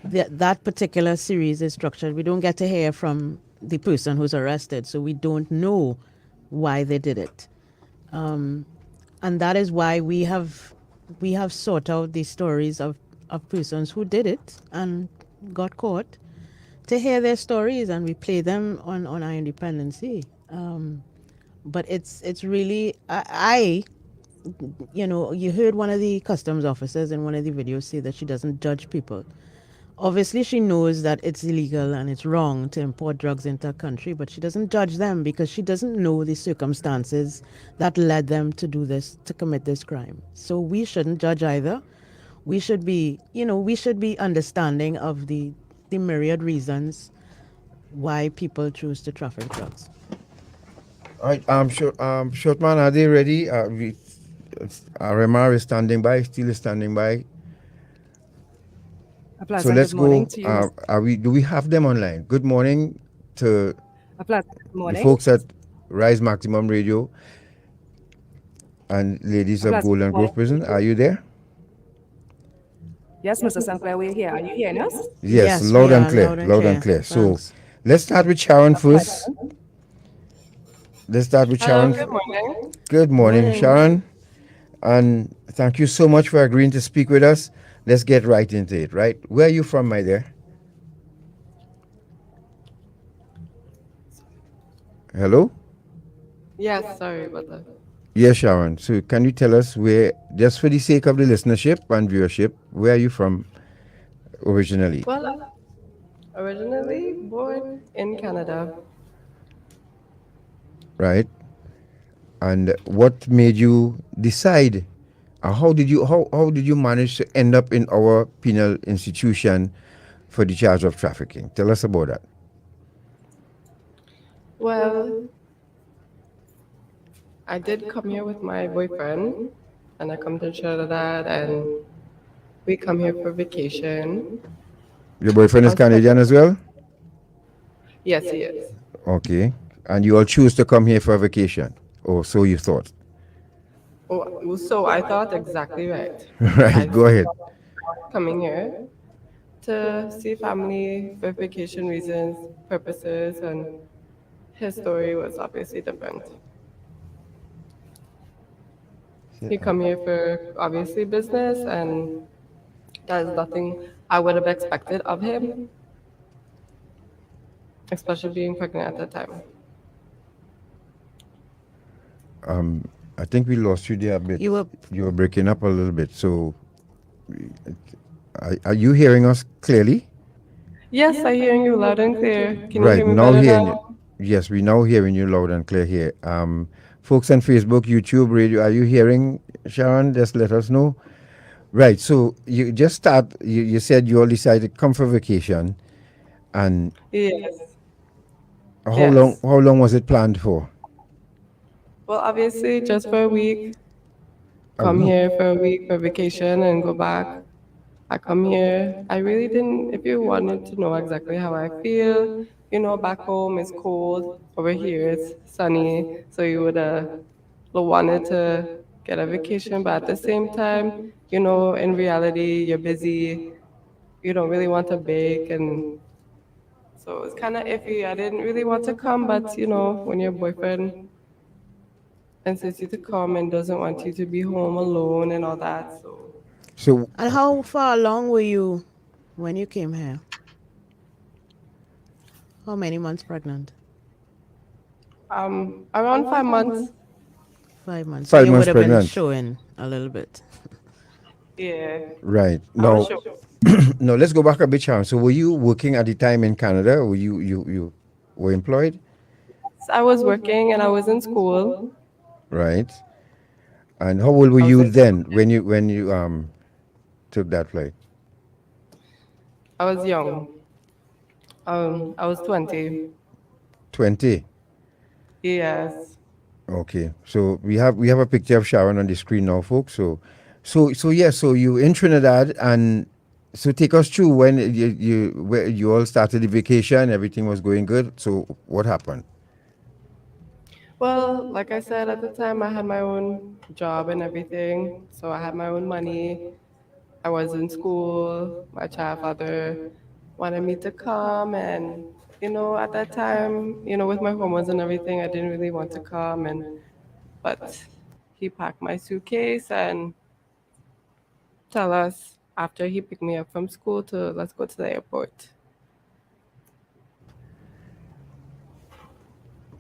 that particular series is structured, we don't get to hear from the person who's arrested. So we don't know why they did it. And that is why we have sought out these stories of persons who did it and got caught, to hear their stories, and we play them on our Independency. But it's really, you heard one of the customs officers in one of the videos say that she doesn't judge people. Obviously, she knows that it's illegal and it's wrong to import drugs into a country, but she doesn't judge them because she doesn't know the circumstances that led them to do this, to commit this crime. So we shouldn't judge either. We should be, understanding of the myriad reasons why people choose to traffic drugs. All right, Shortman, are they ready? RMR is standing by, still is standing by. So let's go. Do we have them online? Good morning to the folks at Rise Maximum Radio and ladies of Golden Grove Prison. Are you there? Yes, Mr. Sinclair, we're here. Are you hearing us? Yes, loud and clear. So let's start with Sharon first. Sharon. Good morning. Good morning, Sharon. And thank you so much for agreeing to speak with us. Let's get right into it, right? Where are you from, my dear? Hello? Yes, sorry about that. Yes, Sharon. So can you tell us where, just for the sake of the listenership and viewership, where are you from originally? Well, originally born in Canada. Right. And what made you decide, how did you manage to end up in our penal institution for the charge of trafficking? Tell us about that. Well, I did come here with my boyfriend, and I come to Trinidad, and we come here for vacation. Your boyfriend is I was Canadian as well? Yes, he is. Okay. And you all choose to come here for a vacation? Or so you thought? Oh, so I thought exactly right. Right, go ahead. Coming here to see family for vacation reasons, purposes, and his story was obviously different. He come here for obviously business, and that is nothing I would have expected of him, especially being pregnant at the time. I think we lost you there a bit. You were breaking up a little bit. So, are you hearing us clearly? Yes, I hear you loud and clear. Can you Right, hear me now better hearing now? you. Yes, we now hearing you loud and clear here. Folks on Facebook, YouTube, radio, are you hearing Sharon? Just let us know. Right, so you just start. You said you all decided to come for vacation, and Yes. how long? How long was it planned for? Well, obviously, just for a week. Come week. here for a week for vacation and go back. I come here. I really didn't, if you wanted to know exactly how I feel, back home it's cold. Over here it's sunny. So you would wanted to get a vacation, but at the same time, in reality, you're busy. You don't really want to bake. And so it's kind of iffy. I didn't really want to come, but when your boyfriend insists you to come and doesn't want you to be home alone and all that. So, and how far along were you when you came here? How many months pregnant? Around 5 months. 5 months. 5 you months would have been pregnant. showing a little bit. Yeah. Right. I Now, was sure. no, let's go back a bit, Sharon. So, were you working at the time in Canada? Or you were employed? I was working and I was in school. Right. And how old were you then when you took that flight? I was young. I was 20. 20. Yes. Okay. So we have a picture of Sharon on the screen now, folks. So you in Trinidad, and so take us through when you all started the vacation, everything was going good. So what happened? Well, like I said, at the time I had my own job and everything. So I had my own money. I was in school. My child father wanted me to come. And, at that time, with my hormones and everything, I didn't really want to come. But he packed my suitcase and tell us after he picked me up from school to let's go to the airport.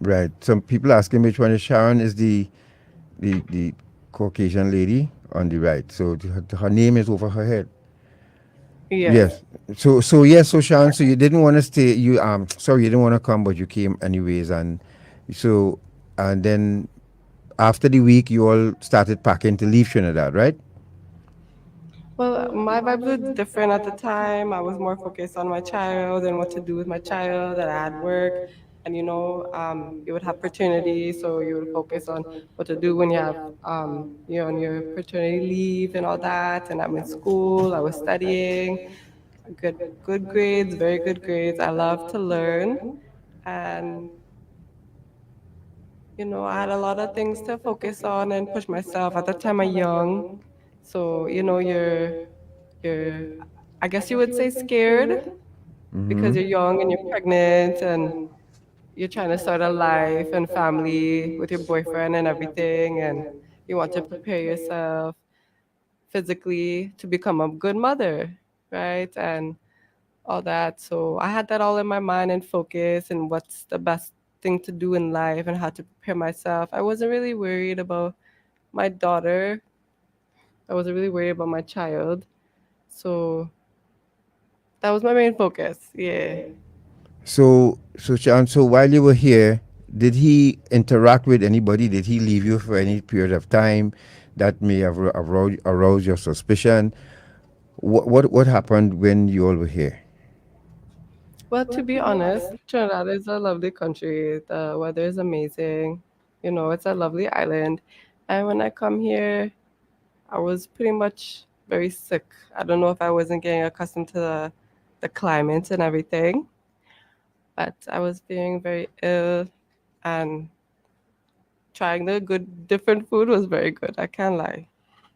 Right. Some people asking which one is Sharon. Is the Caucasian lady on the right. So her name is over her head. Yes. So Sharon, so you didn't want to stay. You didn't want to come, but you came anyways, and then after the week, you all started packing to leave Trinidad, right? Well, my vibe was different at the time. I was more focused on my child and what to do with my child, and I had work. And you would have paternity, so you would focus on what to do when you have, you're on your paternity leave and all that. And I'm in school, I was studying, good grades, very good grades. I love to learn, and I had a lot of things to focus on and push myself. At the time, I'm young, so you're, I guess you would say scared because you're young and you're pregnant and you're trying to start a life and family with your boyfriend and everything, and you want to prepare yourself physically to become a good mother, right? And all that. So I had that all in my mind and focus and what's the best thing to do in life and how to prepare myself. I wasn't really worried about my daughter. I wasn't really worried about my child. So that was my main focus. Yeah. So Sharon, so while you were here, did he interact with anybody? Did he leave you for any period of time that may have aroused your suspicion? What happened when you all were here? Well, to be honest, Trinidad is a lovely country. The weather is amazing. You know, it's a lovely island. And when I come here, I was pretty much very sick. I don't know if I wasn't getting accustomed to the climate and everything, but I was feeling very ill, and trying the good different food was very good. I can't lie.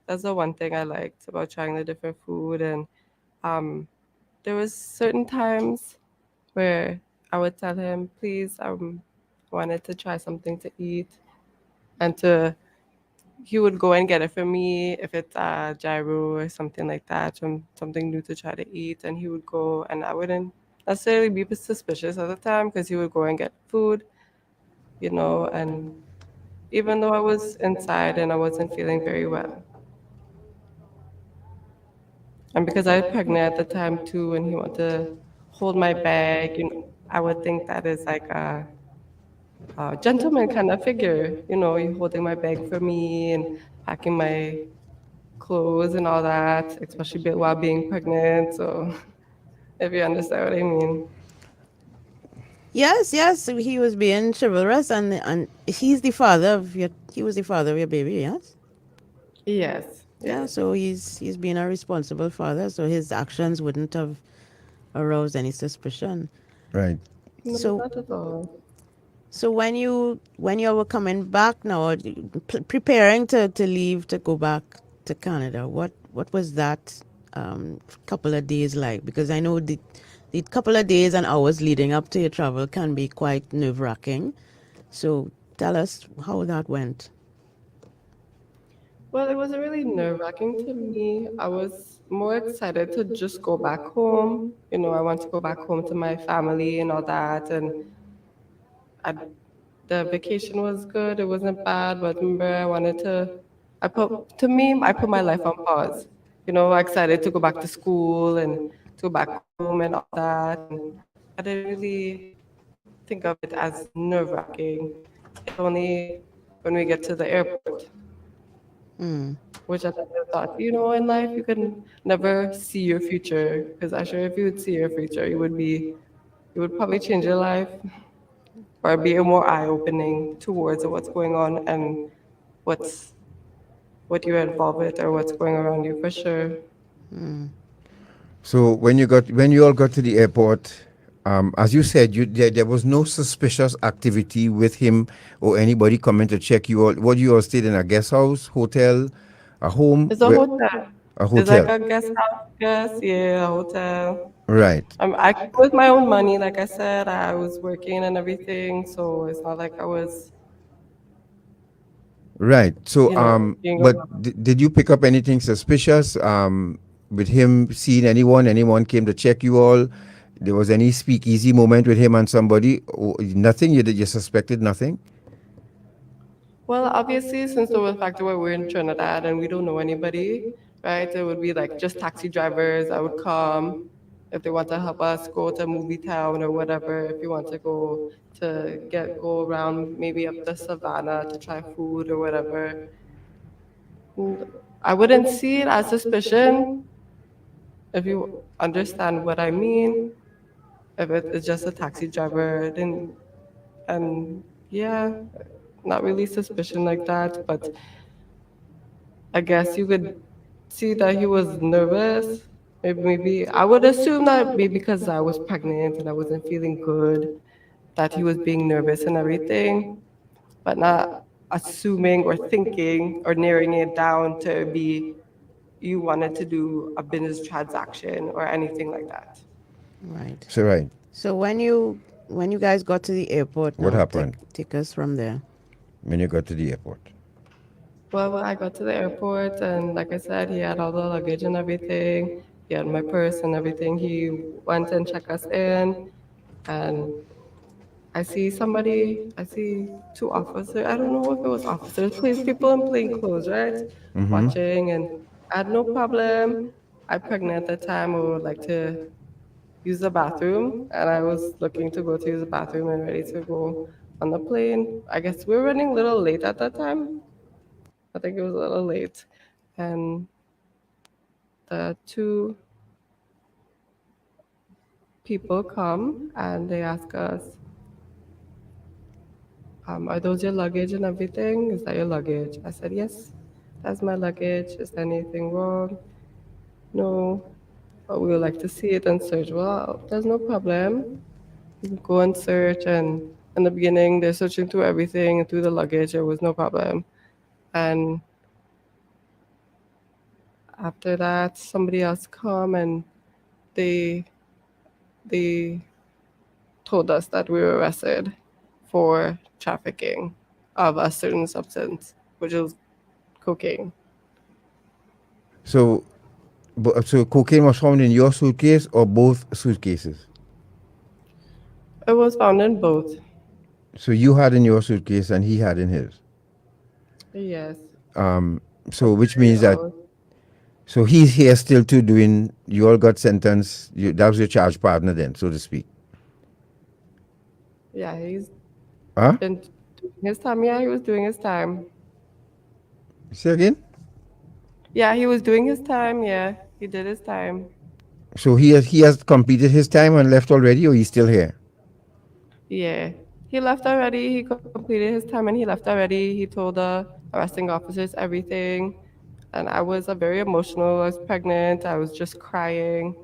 That's the one thing I liked about trying the different food. And um, there was certain times where I would tell him, please, wanted to try something to eat, and he would go and get it for me if it's gyro or something like that, something new to try to eat, and he would go, and I wouldn't necessarily be suspicious at the time because he would go and get food, you know, and even though I was inside and I wasn't feeling very well. And because I was pregnant at the time too, and he wanted to hold my bag, you know, I would think that is like a gentleman kind of figure, you know, you holding my bag for me and packing my clothes and all that, especially while being pregnant. So, if you understand what I mean. Yes, yes, he was being chivalrous, and he's the father of your. He was the father of your baby. Yes. Yes. Yeah. Yes. So he's being a responsible father. So his actions wouldn't have aroused any suspicion. Right. No, So not at all. so when you were coming back now, or preparing to leave to go back to Canada, what was that couple of days like? Because I know the couple of days and hours leading up to your travel can be quite nerve wracking. So tell us how that went. Well, it wasn't really nerve-wracking to me. I was more excited to just go back home. You know, I want to go back home to my family and all that. And I, the vacation was good. It wasn't bad. But remember, I put my life on pause. You know, excited to go back to school and to go back home and all that. And I didn't really think of it as nerve-wracking. It's only when we get to the airport, Mm. which I thought, you know, in life you can never see your future, because I'm sure if you would see your future, you would probably change your life or be more eye-opening towards what's going on and what's what you're involved with or what's going around you for sure. Mm. So when you all got to the airport, as you said, there was no suspicious activity with him or anybody coming to check you all. What, you all stayed in a guest house, hotel, a home? It's a hotel. A It's like hotel. a guest house, yeah, a hotel. Right. I came with my own money, like I said. I was working and everything, so it's not like I was, Right. So, you know, being but around. did you pick up anything suspicious with him seeing anyone? Anyone came to check you all? There was any speakeasy moment with him and somebody? Or nothing? You suspected nothing? Well, obviously, since the fact that we're in Trinidad and we don't know anybody, right? It would be like just taxi drivers that would come if they want to help us go to movie town or whatever. If you want to go go around maybe up the savannah to try food or whatever. And I wouldn't see it as suspicion if you understand what I mean. If it's just a taxi driver, then and yeah, not really suspicion like that, but I guess you could see that he was nervous. Maybe I would assume that maybe because I was pregnant and I wasn't feeling good, that he was being nervous and everything, but not assuming or thinking or narrowing it down to be you wanted to do a business transaction or anything like that. Right. So, right. So when you guys got to the airport, What now happened? take us from there. When you got to the airport? Well, when I got to the airport, and like I said, he had all the luggage and everything. He had my purse and everything. He went and checked us in, and I see two officers. I don't know if it was officers, police people in plain clothes, right? Mm-hmm. Watching, and I had no problem. I'm pregnant at the time. I would like to use the bathroom, and I was looking to go to use the bathroom and ready to go on the plane. I guess we were running a little late at that time. I think it was a little late. And the two people come and they ask us, are those your luggage and everything? Is that your luggage? I said, yes, that's my luggage. Is there anything wrong? No, but we would like to see it and search. Well, there's no problem. You can go and search. And in the beginning, they're searching through everything, through the luggage. There was no problem. And after that, somebody else come and they told us that we were arrested for trafficking of a certain substance, which is cocaine. So, so cocaine was found in your suitcase or both suitcases? It was found in both. So you had in your suitcase and he had in his. Yes. So which means that. So he's here still too doing. You all got sentenced. That was your charge partner then, so to speak. Yeah, he's Huh? been doing his time. Yeah, he was doing his time. Say again? Yeah, he was doing his time. Yeah, he did his time. So he has completed his time and left already, or he's still here? Yeah, he left already. He completed his time and he left already. He told the arresting officers everything. And I was very emotional. I was pregnant. I was just crying.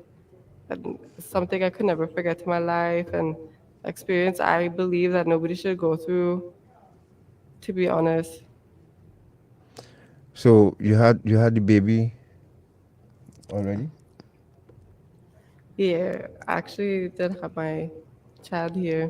And it's something I could never forget in my life. And experience I believe that nobody should go through, to be honest. So you had the baby already? Yeah, I actually did have my child here.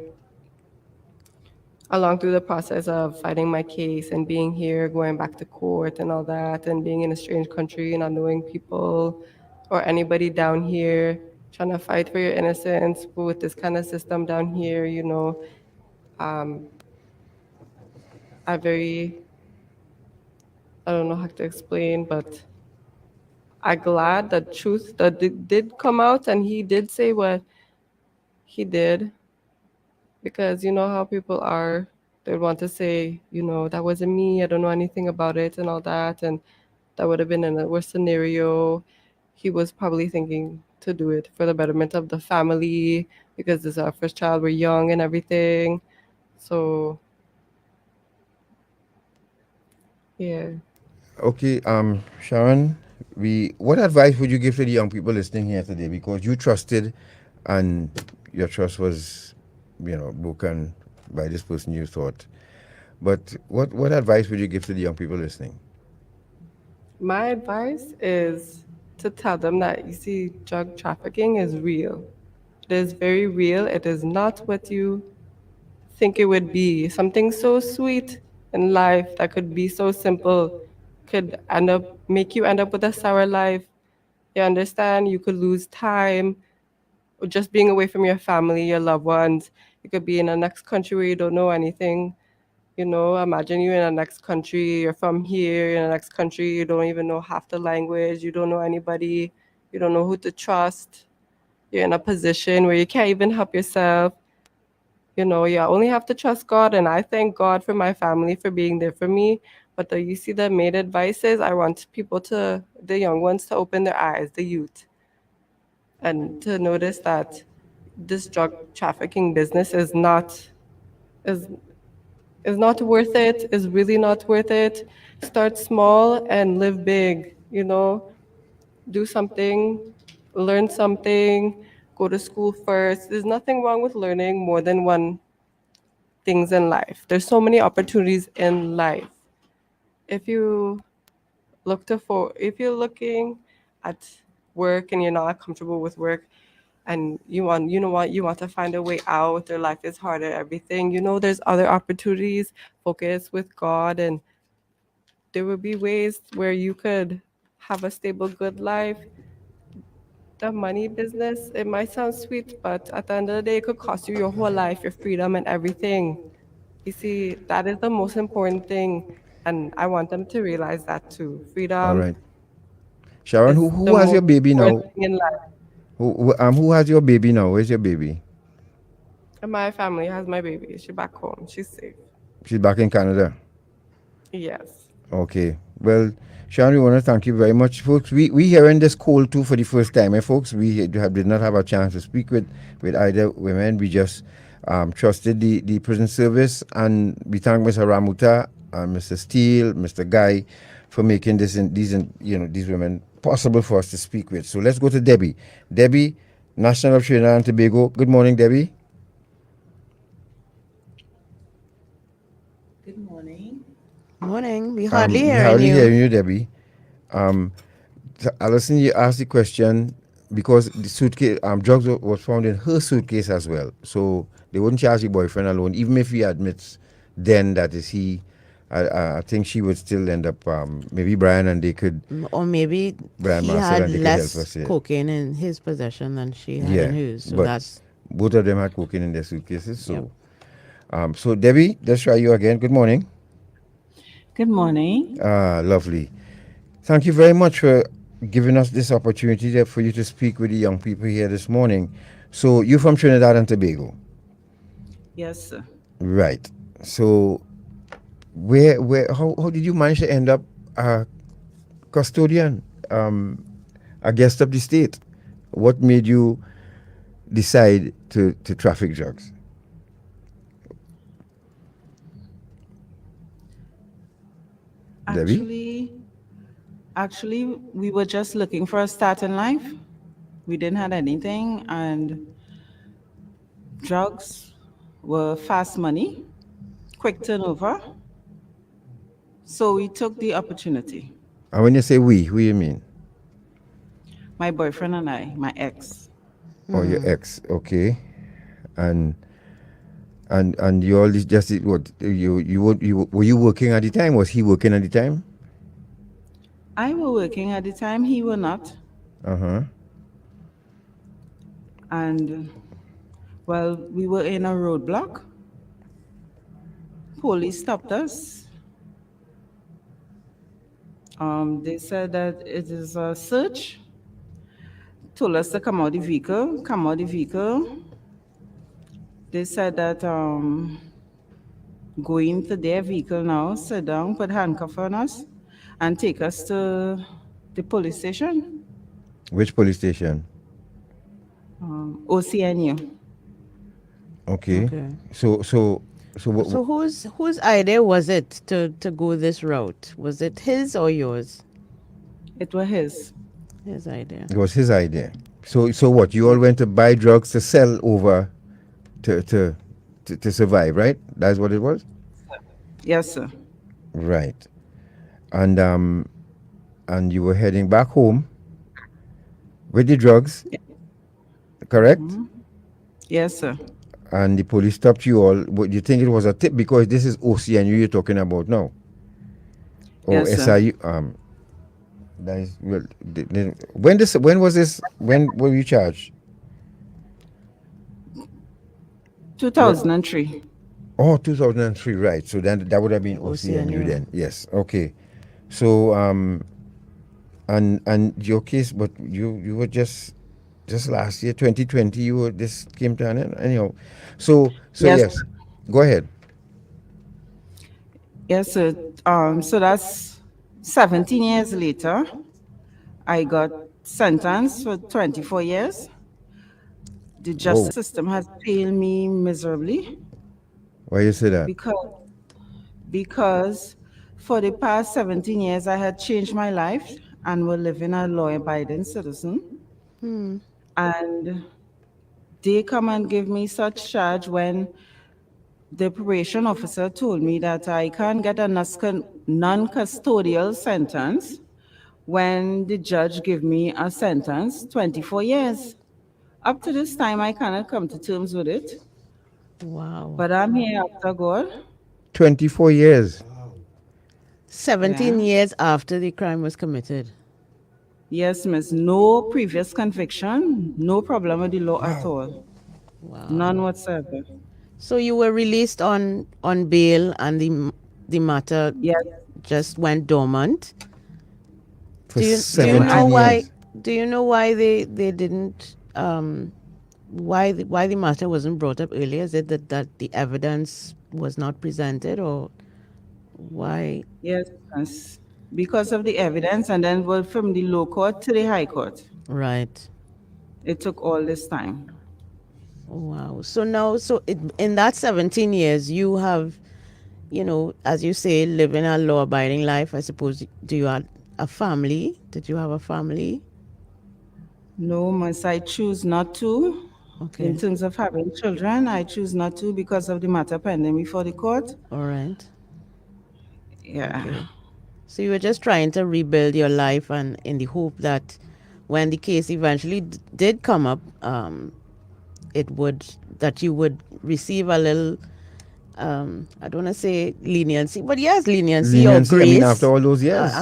Along through the process of fighting my case and being here, going back to court and all that, and being in a strange country, not knowing people or anybody down here, trying to fight for your innocence with this kind of system down here, you know, I don't know how to explain, but I'm glad the truth that did come out and he did say what he did, because you know how people are, they want to say, you know, that wasn't me, I don't know anything about it and all that, and that would have been in a worse scenario. He was probably thinking to do it for the betterment of the family because this is our first child, we're young and everything. So yeah. Okay, Sharon, what advice would you give to the young people listening here today? Because you trusted, and your trust was, broken by this person you thought. But what advice would you give to the young people listening? My advice is to tell them that, you see, drug trafficking is real. It is very real. It is not what you think it would be. Something so sweet in life that could be so simple could make you end up with a sour life. You understand? You could lose time just being away from your family, your loved ones. You could be in a next country where you don't know anything. You know, imagine you're in a next country, you're from here, you're in the next country, you don't even know half the language, you don't know anybody, you don't know who to trust. You're in a position where you can't even help yourself. You know, you only have to trust God, and I thank God for my family for being there for me. But you see, the main advice is I want people the young ones to open their eyes, the youth, and to notice that this drug trafficking business is not worth it, is really not worth it. Start small and live big, you know. Do something, learn something, go to school first. There's nothing wrong with learning more than one things in life. There's so many opportunities in life. If you if you're looking at work and you're not comfortable with work, and you want to find a way out, or life is harder, everything, you know, there's other opportunities. Focus with God, and there will be ways where you could have a stable, good life. The money business, it might sound sweet, but at the end of the day, it could cost you your whole life, your freedom and everything. You see, that is the most important thing, and I want them to realize that too. All Freedom right. Sharon, is who the has most your baby now? important thing in life. Who has your baby now? Where's your baby? And my family has my baby. She's back home. She's safe. She's back in Canada. Yes. Okay. Well, Sean, we want to thank you very much, folks. We here in this call too for the first time, folks. We did not have a chance to speak with either women. We just trusted the prison service, and we thank Mr. Ramuta, Mr. Steele, Mr. Guy, for making these women possible for us to speak with. So let's go to Debbie. Debbie, National of Trinidad and Tobago. Good morning, Debbie. Good morning. Morning. We hardly hearing hardly you. hearing you, Debbie. So Alison, you asked the question because the suitcase, drugs was found in her suitcase as well. So they wouldn't charge the boyfriend alone, even if he admits then that is he. I think she would still end up, maybe Brian and they could. Or maybe Brian he Master had and they could less help us, yeah. cocaine in his possession than she had in hers. So but that's both of them had cocaine in their suitcases. So, so Debbie, let's try you again. Good morning. Good morning. Lovely. Thank you very much for giving us this opportunity for you to speak with the young people here this morning. So you're from Trinidad and Tobago? Yes, sir. Right. So how did you manage to end up a custodian, a guest of the state? What made you decide to traffic drugs? Actually, we were just looking for a start in life. We didn't have anything, and drugs were fast money, quick turnover. So we took the opportunity. And when you say we, who you mean? My boyfriend and I, my ex. Oh, your ex, okay. And you all just what you were you working at the time? Was he working at the time? I were working at the time, he were not. And well, we were in a roadblock. Police stopped us. They said that it is a search. Told us to come out the vehicle. They said that go into their vehicle now, sit down, put handcuff on us, and take us to the police station. Which police station? OCNU. Okay. So what? So whose idea was it to go this route? Was it his or yours? It was his. His idea. It was his idea. So what? You all went to buy drugs to sell over to survive, right? That's what it was? Yes, sir. Right. And you were heading back home with the drugs, correct? Yes, sir. And the police stopped you all. But you think it was a tip because this is OCNU you're talking about now? Or Yes, sir. SIU? That is, well, when was this? When were you charged? 2003. Oh, 2003, right. So then that would have been OCNU then. Yes. Okay. So and your case, but you were just last year, 2020, this came to an end. Anyhow. So yes. Go ahead. Yes, sir. So that's 17 years later. I got sentenced for 24 years. The justice system has failed me miserably. Why you say that? Because for the past 17 years, I had changed my life and were living a law-abiding citizen. And they come and give me such charge when the probation officer told me that I can't get a non-custodial sentence when the judge gave me a sentence 24 years. Up to this time, I cannot come to terms with it. Wow. But I'm here after God. 24 years. 17 years after the crime was committed. Yes, miss. No previous conviction, no problem with the law at all. Wow. None whatsoever. So you were released on bail and the matter just went dormant. For do you 17 know why? years. Do you know why they didn't? Why the matter wasn't brought up earlier? Is it that the evidence was not presented, or why? Yes. because of the evidence, and then from the low court to the high court. Right. It took all this time. Wow. So now, in that 17 years, you have, as you say, living a law-abiding life. I suppose. Do you have a family? Did you have a family? No, Miss, I choose not to. Okay. In terms of having children, I choose not to because of the matter pending before the court. All right. Yeah. Okay. So you were just trying to rebuild your life, and in the hope that when the case eventually did come up, that you would receive a little, I don't want to say leniency, but yes, leniency or grace. I mean, after all those years.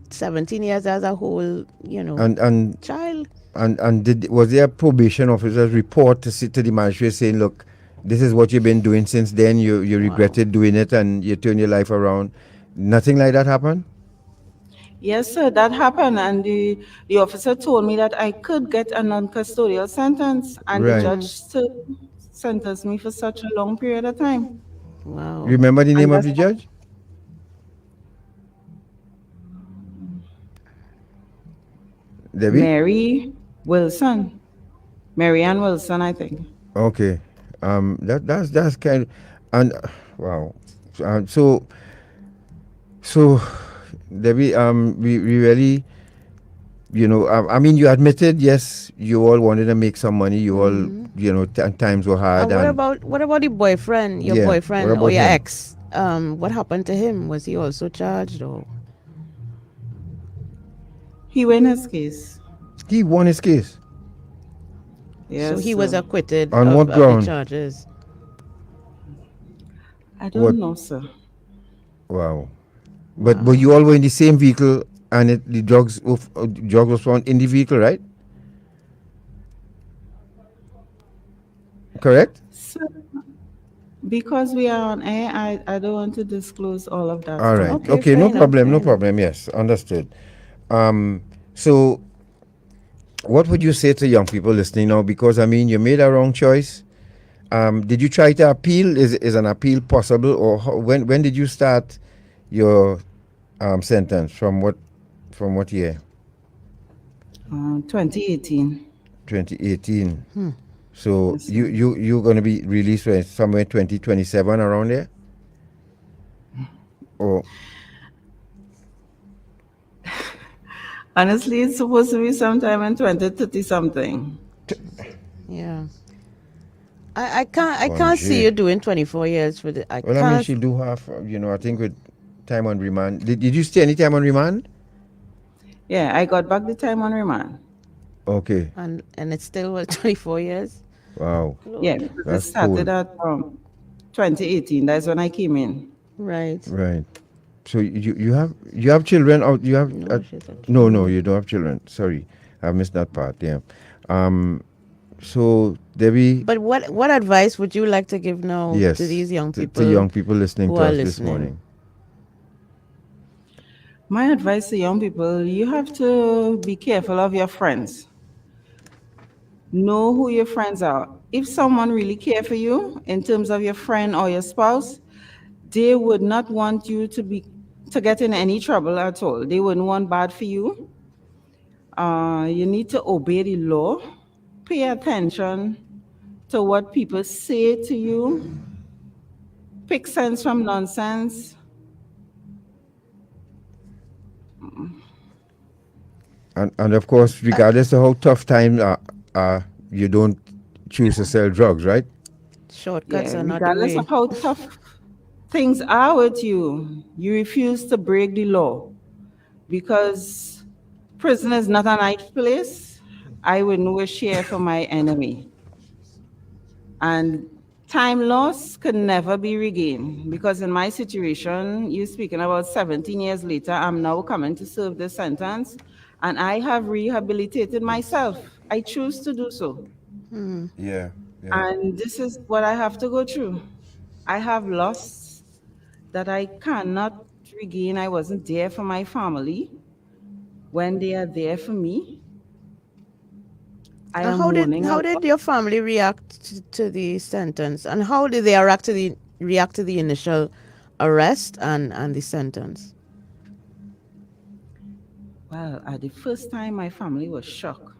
17 years as a whole, And child. And was there a probation officer's report to the magistrate saying, look, this is what you've been doing since then, you regretted doing it and you turned your life around? Nothing like that happened? Yes, sir, that happened, and the officer told me that I could get a non-custodial sentence, and the judge still sentenced me for such a long period of time. Wow. Remember the name of the judge? Debbie? Mary Wilson. Mary Ann Wilson, I think. Okay. That's kind of, and wow. So Debbie, we really, I mean, you admitted, yes, you all wanted to make some money. You all, times were hard. What about the boyfriend? Your boyfriend or your ex? What happened to him? Was he also charged or? He won his case. He won his case. Yes. So he was acquitted on of what ground? The charges. I don't know, sir. Wow. But you all were in the same vehicle, and the drugs was found in the vehicle, right? Correct? Sir, because we are on air, I don't want to disclose all of that. All right. Okay, no problem. Yes, understood. So what would you say to young people listening now? Because, I mean, you made a wrong choice. Did you try to appeal? Is an appeal possible? Or when did you start your sentence? From what year? 2018. 2018. So you're going to be released somewhere 2027 around there? Or honestly, it's supposed to be sometime in 2030 something. Yeah. I can't see you doing 24 years for the. I mean, she do have, I think with time on remand. Did you stay any time on remand? Yeah, I got back the time on remand. Okay. And it's still 24 years? Wow. Yeah, because it started at 2018. That's when I came in. Right. Right. So you have children? Or you have? No, you don't have children. Sorry, I missed that part. Yeah. So Debbie. But what advice would you like to give now to these young people? To young people listening to us this morning. My advice to young people: you have to be careful of your friends. Know who your friends are. If someone really cares for you, in terms of your friend or your spouse, they would not want you to get in any trouble at all. They wouldn't want bad for you. You need to obey the law. Pay attention to what people say to you. Pick sense from nonsense. And of course, regardless of how tough times are, you don't choose to sell drugs, right? Shortcuts are not the way. Regardless of how tough things are with you, you refuse to break the law, because prison is not a nice place. I wouldn't wish here for my enemy. And time lost can never be regained, because in my situation, you're speaking about 17 years later, I'm now coming to serve this sentence, and I have rehabilitated myself. I choose to do so. Yeah. And this is what I have to go through. I have lost that I cannot regain. I wasn't there for my family when they are there for me. How did your family react to the sentence, and how did they react to the initial arrest and the sentence? Well, at the first time, my family was shocked.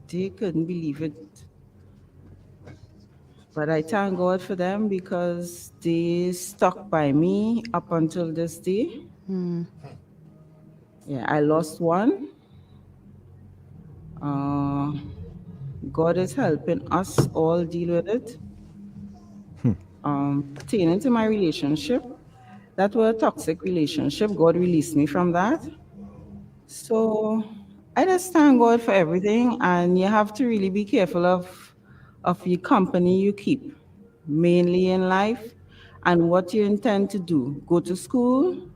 They couldn't believe it. But I thank God for them because they stuck by me up until this day. Yeah, I lost one. Uh, God is helping us all deal with it. Pertaining to my relationship, that was a toxic relationship. God released me from that. So I just thank God for everything, and you have to really be careful of the company you keep, mainly in life, and what you intend to do. Go to school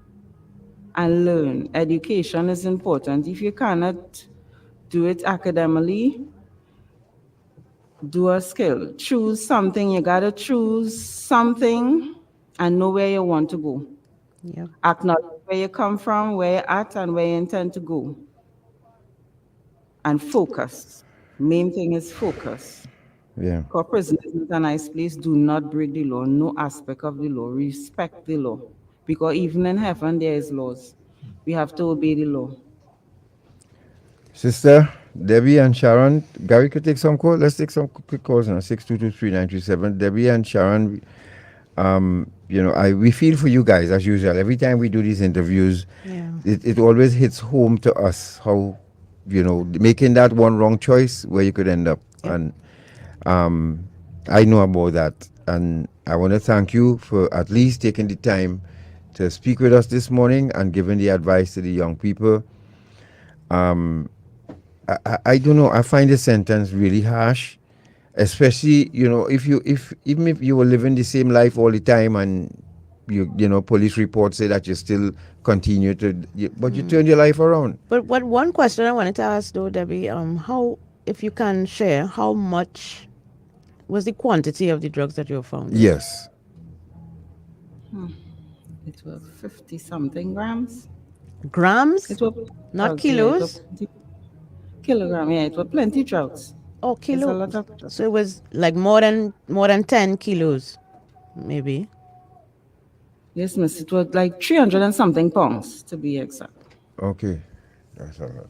and learn. Education is important. If you cannot do it academically, do a skill. Choose something. You gotta choose something and know where you want to go. Yeah. Acknowledge where you come from, where you're at, and where you intend to go. And focus. Main thing is focus. Yeah. Because prison is not a nice place. Do not break the law. No aspect of the law. Respect the law. Because even in heaven, there is laws. We have to obey the law. Sister Debbie and Sharon, Gary could take some calls. Let's take some quick calls now. 6223937. Debbie and Sharon, we feel for you guys as usual. Every time we do these interviews, it always hits home to us how, making that one wrong choice where you could end up. And I know about that. And I want to thank you for at least taking the time to speak with us this morning and giving the advice to the young people. I don't know. I find this sentence really harsh, especially even if you were living the same life all the time and police reports say that you still continue to, but you turn your life around. But one question I wanted to ask though, Debbie, how, if you can share, how much was the quantity of the drugs that you found? Yes. It was 50 something grams. Grams? It was not kilos? Kilogram, yeah, it was plenty drugs. Oh, It's a lot of So it was like more than 10 kilos, maybe. Yes, miss. It was like 300 and something pounds, to be exact. Okay. That's all right.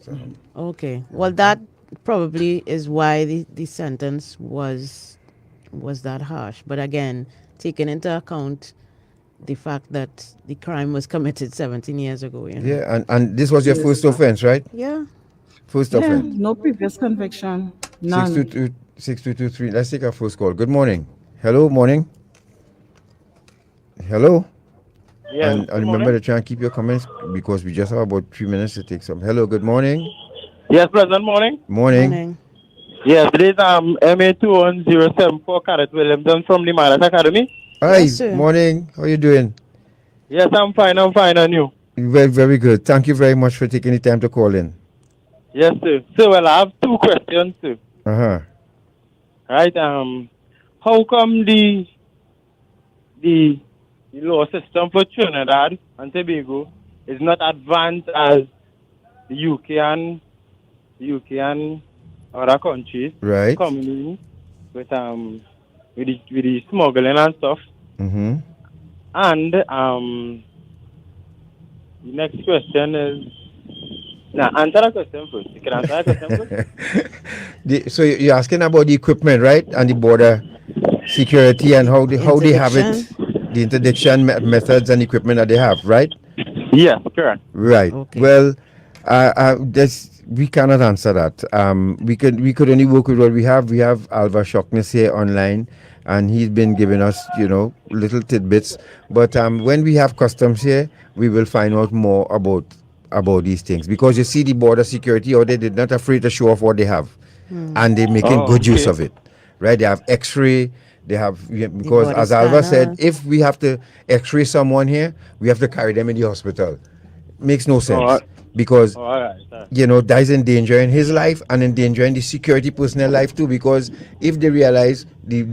Okay. Well, that probably is why the sentence was that harsh. But again, taking into account the fact that the crime was committed 17 years ago. Yeah, and this was your first offense, right? Yeah. First Yeah, offense. no previous conviction. None. 6223. Let's take our first call. Good morning. Hello, morning. Hello. Yeah, and remember to try and keep your comments because we just have about 3 minutes to take some. Hello, good morning. Yes, President, morning. Morning. Yes, this is MA21074 Cadet Williamson from the Marat Academy. Hi, morning. How you doing? Yes, I'm fine, and you? Very, very good. Thank you very much for taking the time to call in. Yes, sir. So, well, I have two questions, sir. Uh-huh. Right, how come the law system for Trinidad and Tobago is not advanced as the UK and other countries, right? Coming with the smuggling and stuff. Mm-hmm. And the next question is, now answer that question first. You can answer that question first. So you're asking about the equipment, right, and the border security and how they have it, the interdiction methods and equipment that they have, right? Yes, correct. Right. Okay. Well, we cannot answer that. We could only work with what we have. We have Alva Shockness here online, and he's been giving us, little tidbits. But when we have customs here, we will find out more about these things, because you see the border security, or they're not afraid to show off what they have, and they're making good use of it, right? They have X-ray. They have, because as Alva said, if we have to X-ray someone here, we have to carry them in the hospital. Makes no sense, because that is endangering his life and endangering the security personnel life too. Because if they realize the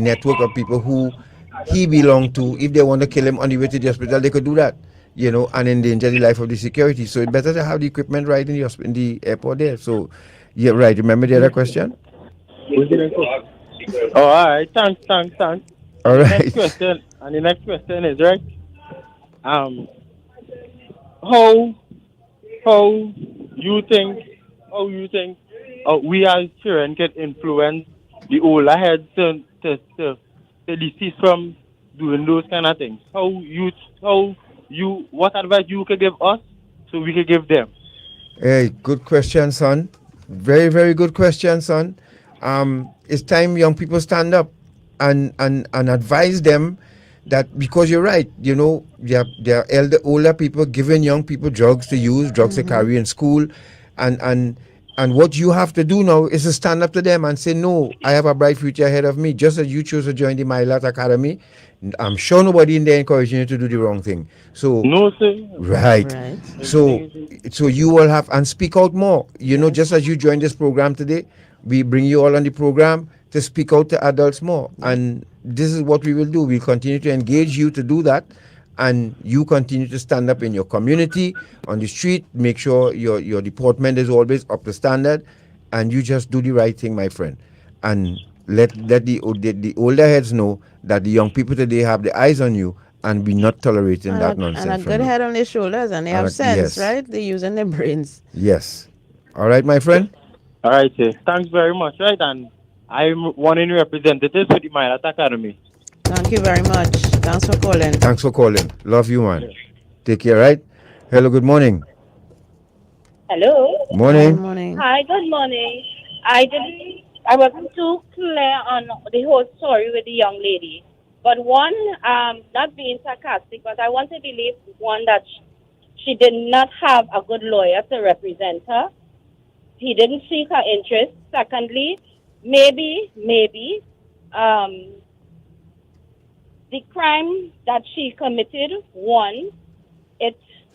network of people who he belonged to, if they want to kill him on the way to the hospital, they could do that, and endanger the life of the security. So it's better to have the equipment right in the airport there. So, yeah, right. Remember the other question? Oh, all right. Thanks. All right. The next question is, right, how how you think we as children can influence the older heads to desist from doing those kind of things? What advice you could give us so we could give them? Hey, good question, son. Very, very good question, son. It's time young people stand up and advise them that, because you're right, you know, there are older people giving young people drugs to use, drugs to carry in school, and what you have to do now is to stand up to them and say, no, I have a bright future ahead of me. Just as you chose to join the Milat Academy, I'm sure nobody in there encouraging you to do the wrong thing. So no, sir. Right. So you all have, and speak out more. You know, just as you joined this program today, we bring you all on the program to speak out to adults more. And this is what we will do. We'll continue to engage you to do that. And you continue to stand up in your community, on the street, make sure your deportment is always up to standard, and you just do the right thing, my friend. And let the older heads know that the young people today have the eyes on you, and be not tolerating that nonsense. And a good head on their shoulders, and they have sense, right? They're using their brains. Yes. All right, my friend? All right, sir. Thanks very much, right? And I'm one in representatives for the Milat Academy. Thank you very much. Thanks for calling. Thanks for calling. Love you, man. Take care, right? Hello, good morning. Hello. Morning. Good morning. Hi, good morning. I wasn't too clear on the whole story with the young lady. But one, not being sarcastic, but I want to believe, one, that she did not have a good lawyer to represent her. He didn't seek her interest. Secondly, maybe, the crime that she committed, one,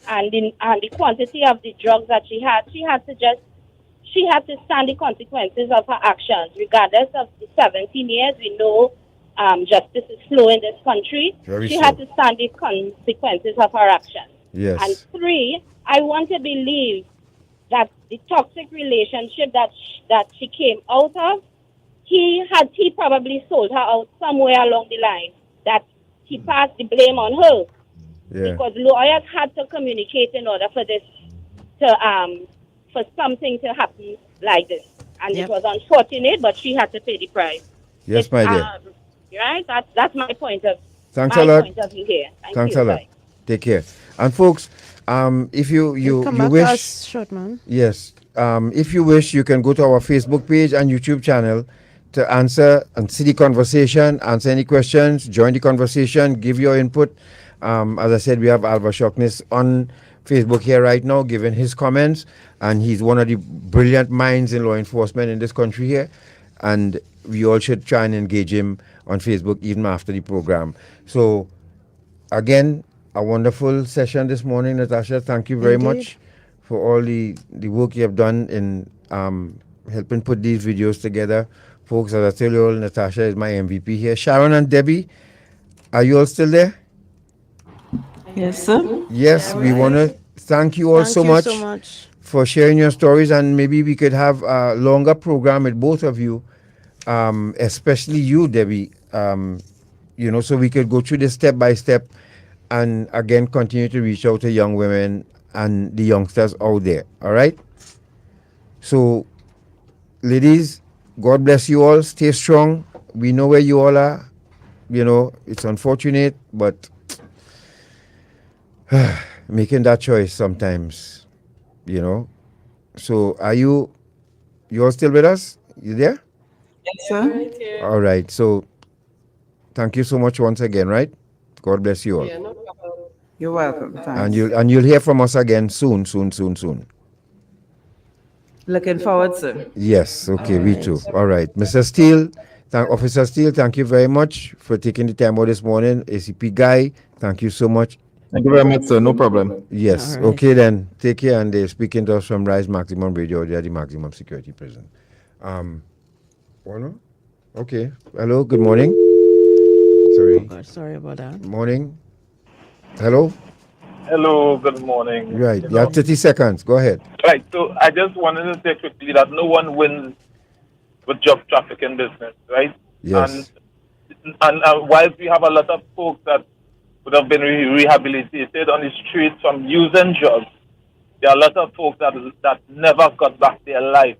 and the quantity of the drugs that she had to stand the consequences of her actions, regardless of the 17 years. We know justice is slow in this country. She had to stand the consequences of her actions. Yes. And three, I want to believe that the toxic relationship that she came out of, he probably sold her out somewhere along the line, that he passed the blame on her. Yeah. Because lawyers had to communicate in order for this for something to happen like this. And it was unfortunate, but she had to pay the price. Yes, my dear. Right? That's my point of Thanks my a lot. point of view here. Thanks you. a lot. Bye. Take care. And folks, if you Come back wish, to us, short man. yes, if you wish, you can go to our Facebook page and YouTube channel to answer and see the conversation, answer any questions, join the conversation, give your input. As I said, we have Alva Shockness on Facebook here right now, giving his comments, and he's one of the brilliant minds in law enforcement in this country here, and we all should try and engage him on Facebook even after the program. So, again, a wonderful session this morning, Natasha. Thank you very much for all the work you have done in helping put these videos together. Folks, as I tell you all, Natasha is my MVP here. Sharon and Debbie, are you all still there? Yes, sir. Yes, we want to thank you all so much for sharing your stories, and maybe we could have a longer program with both of you, especially you, Debbie, so we could go through this step by step and again continue to reach out to young women and the youngsters out there. All right? So, ladies, God bless you all. Stay strong. We know where you all are. It's unfortunate, but making that choice sometimes, So are you all still with us? You there? Yes, sir. All right. So thank you so much once again, right? God bless you all. Yeah, no problem. You're welcome. Thanks. And you'll hear from us again soon. Looking forward, sir. Yes. Okay. Me too. All right. Mr. Steele, Officer Steele, thank you very much for taking the time out this morning. ACP Guy, thank you so much. Thank you very much, sir. No problem. Yes. Right. Okay, then. Take care. And they're speaking to us from Rise Maximum Radio. They are the maximum security prison. Okay. Hello. Good morning. Sorry. Oh God, sorry about that. Morning. Hello. Hello. Good morning. Right. You have 30 seconds. Go ahead. Right. So I just wanted to say quickly that no one wins with drug trafficking business, right? Yes. And whilst we have a lot of folks that would have been rehabilitated on the streets from using drugs, there are a lot of folks that never got back their life.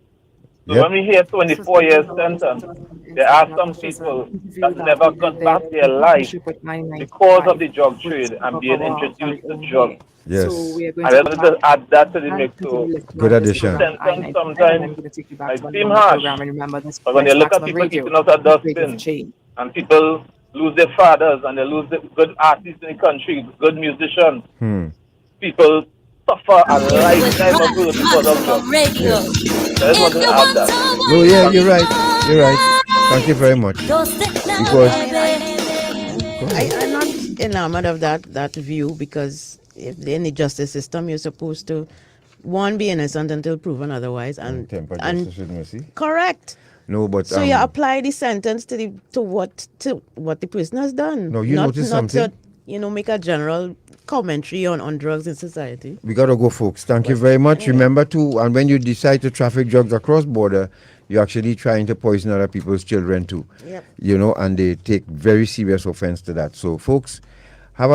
So when we hear 24 years sentence, there are some people that never got back their life because of the drug trade and being introduced to drugs. Yes. I wanted to add that to the mix. So Good addition. sentence sometimes might seem harsh, but when you look at people keeping out of dustbin and people lose their fathers and they lose the good artists in the country, good musicians, people suffer a lifetime of good because of drugs. I just wanted to add that. No, yeah, you're right. You're right. Thank you very much. Because I'm not enamored of that view, because if in the justice system you're supposed to, one, be innocent until proven otherwise, and temper justice with mercy. Correct. No, but So you apply the sentence to what the person has done. No, you notice something? To, make a general commentary on drugs in society. We gotta go, folks. Thank you very much. Remember too, and when you decide to traffic drugs across border, you're actually trying to poison other people's children too. Yep. And they take very serious offense to that. So, folks,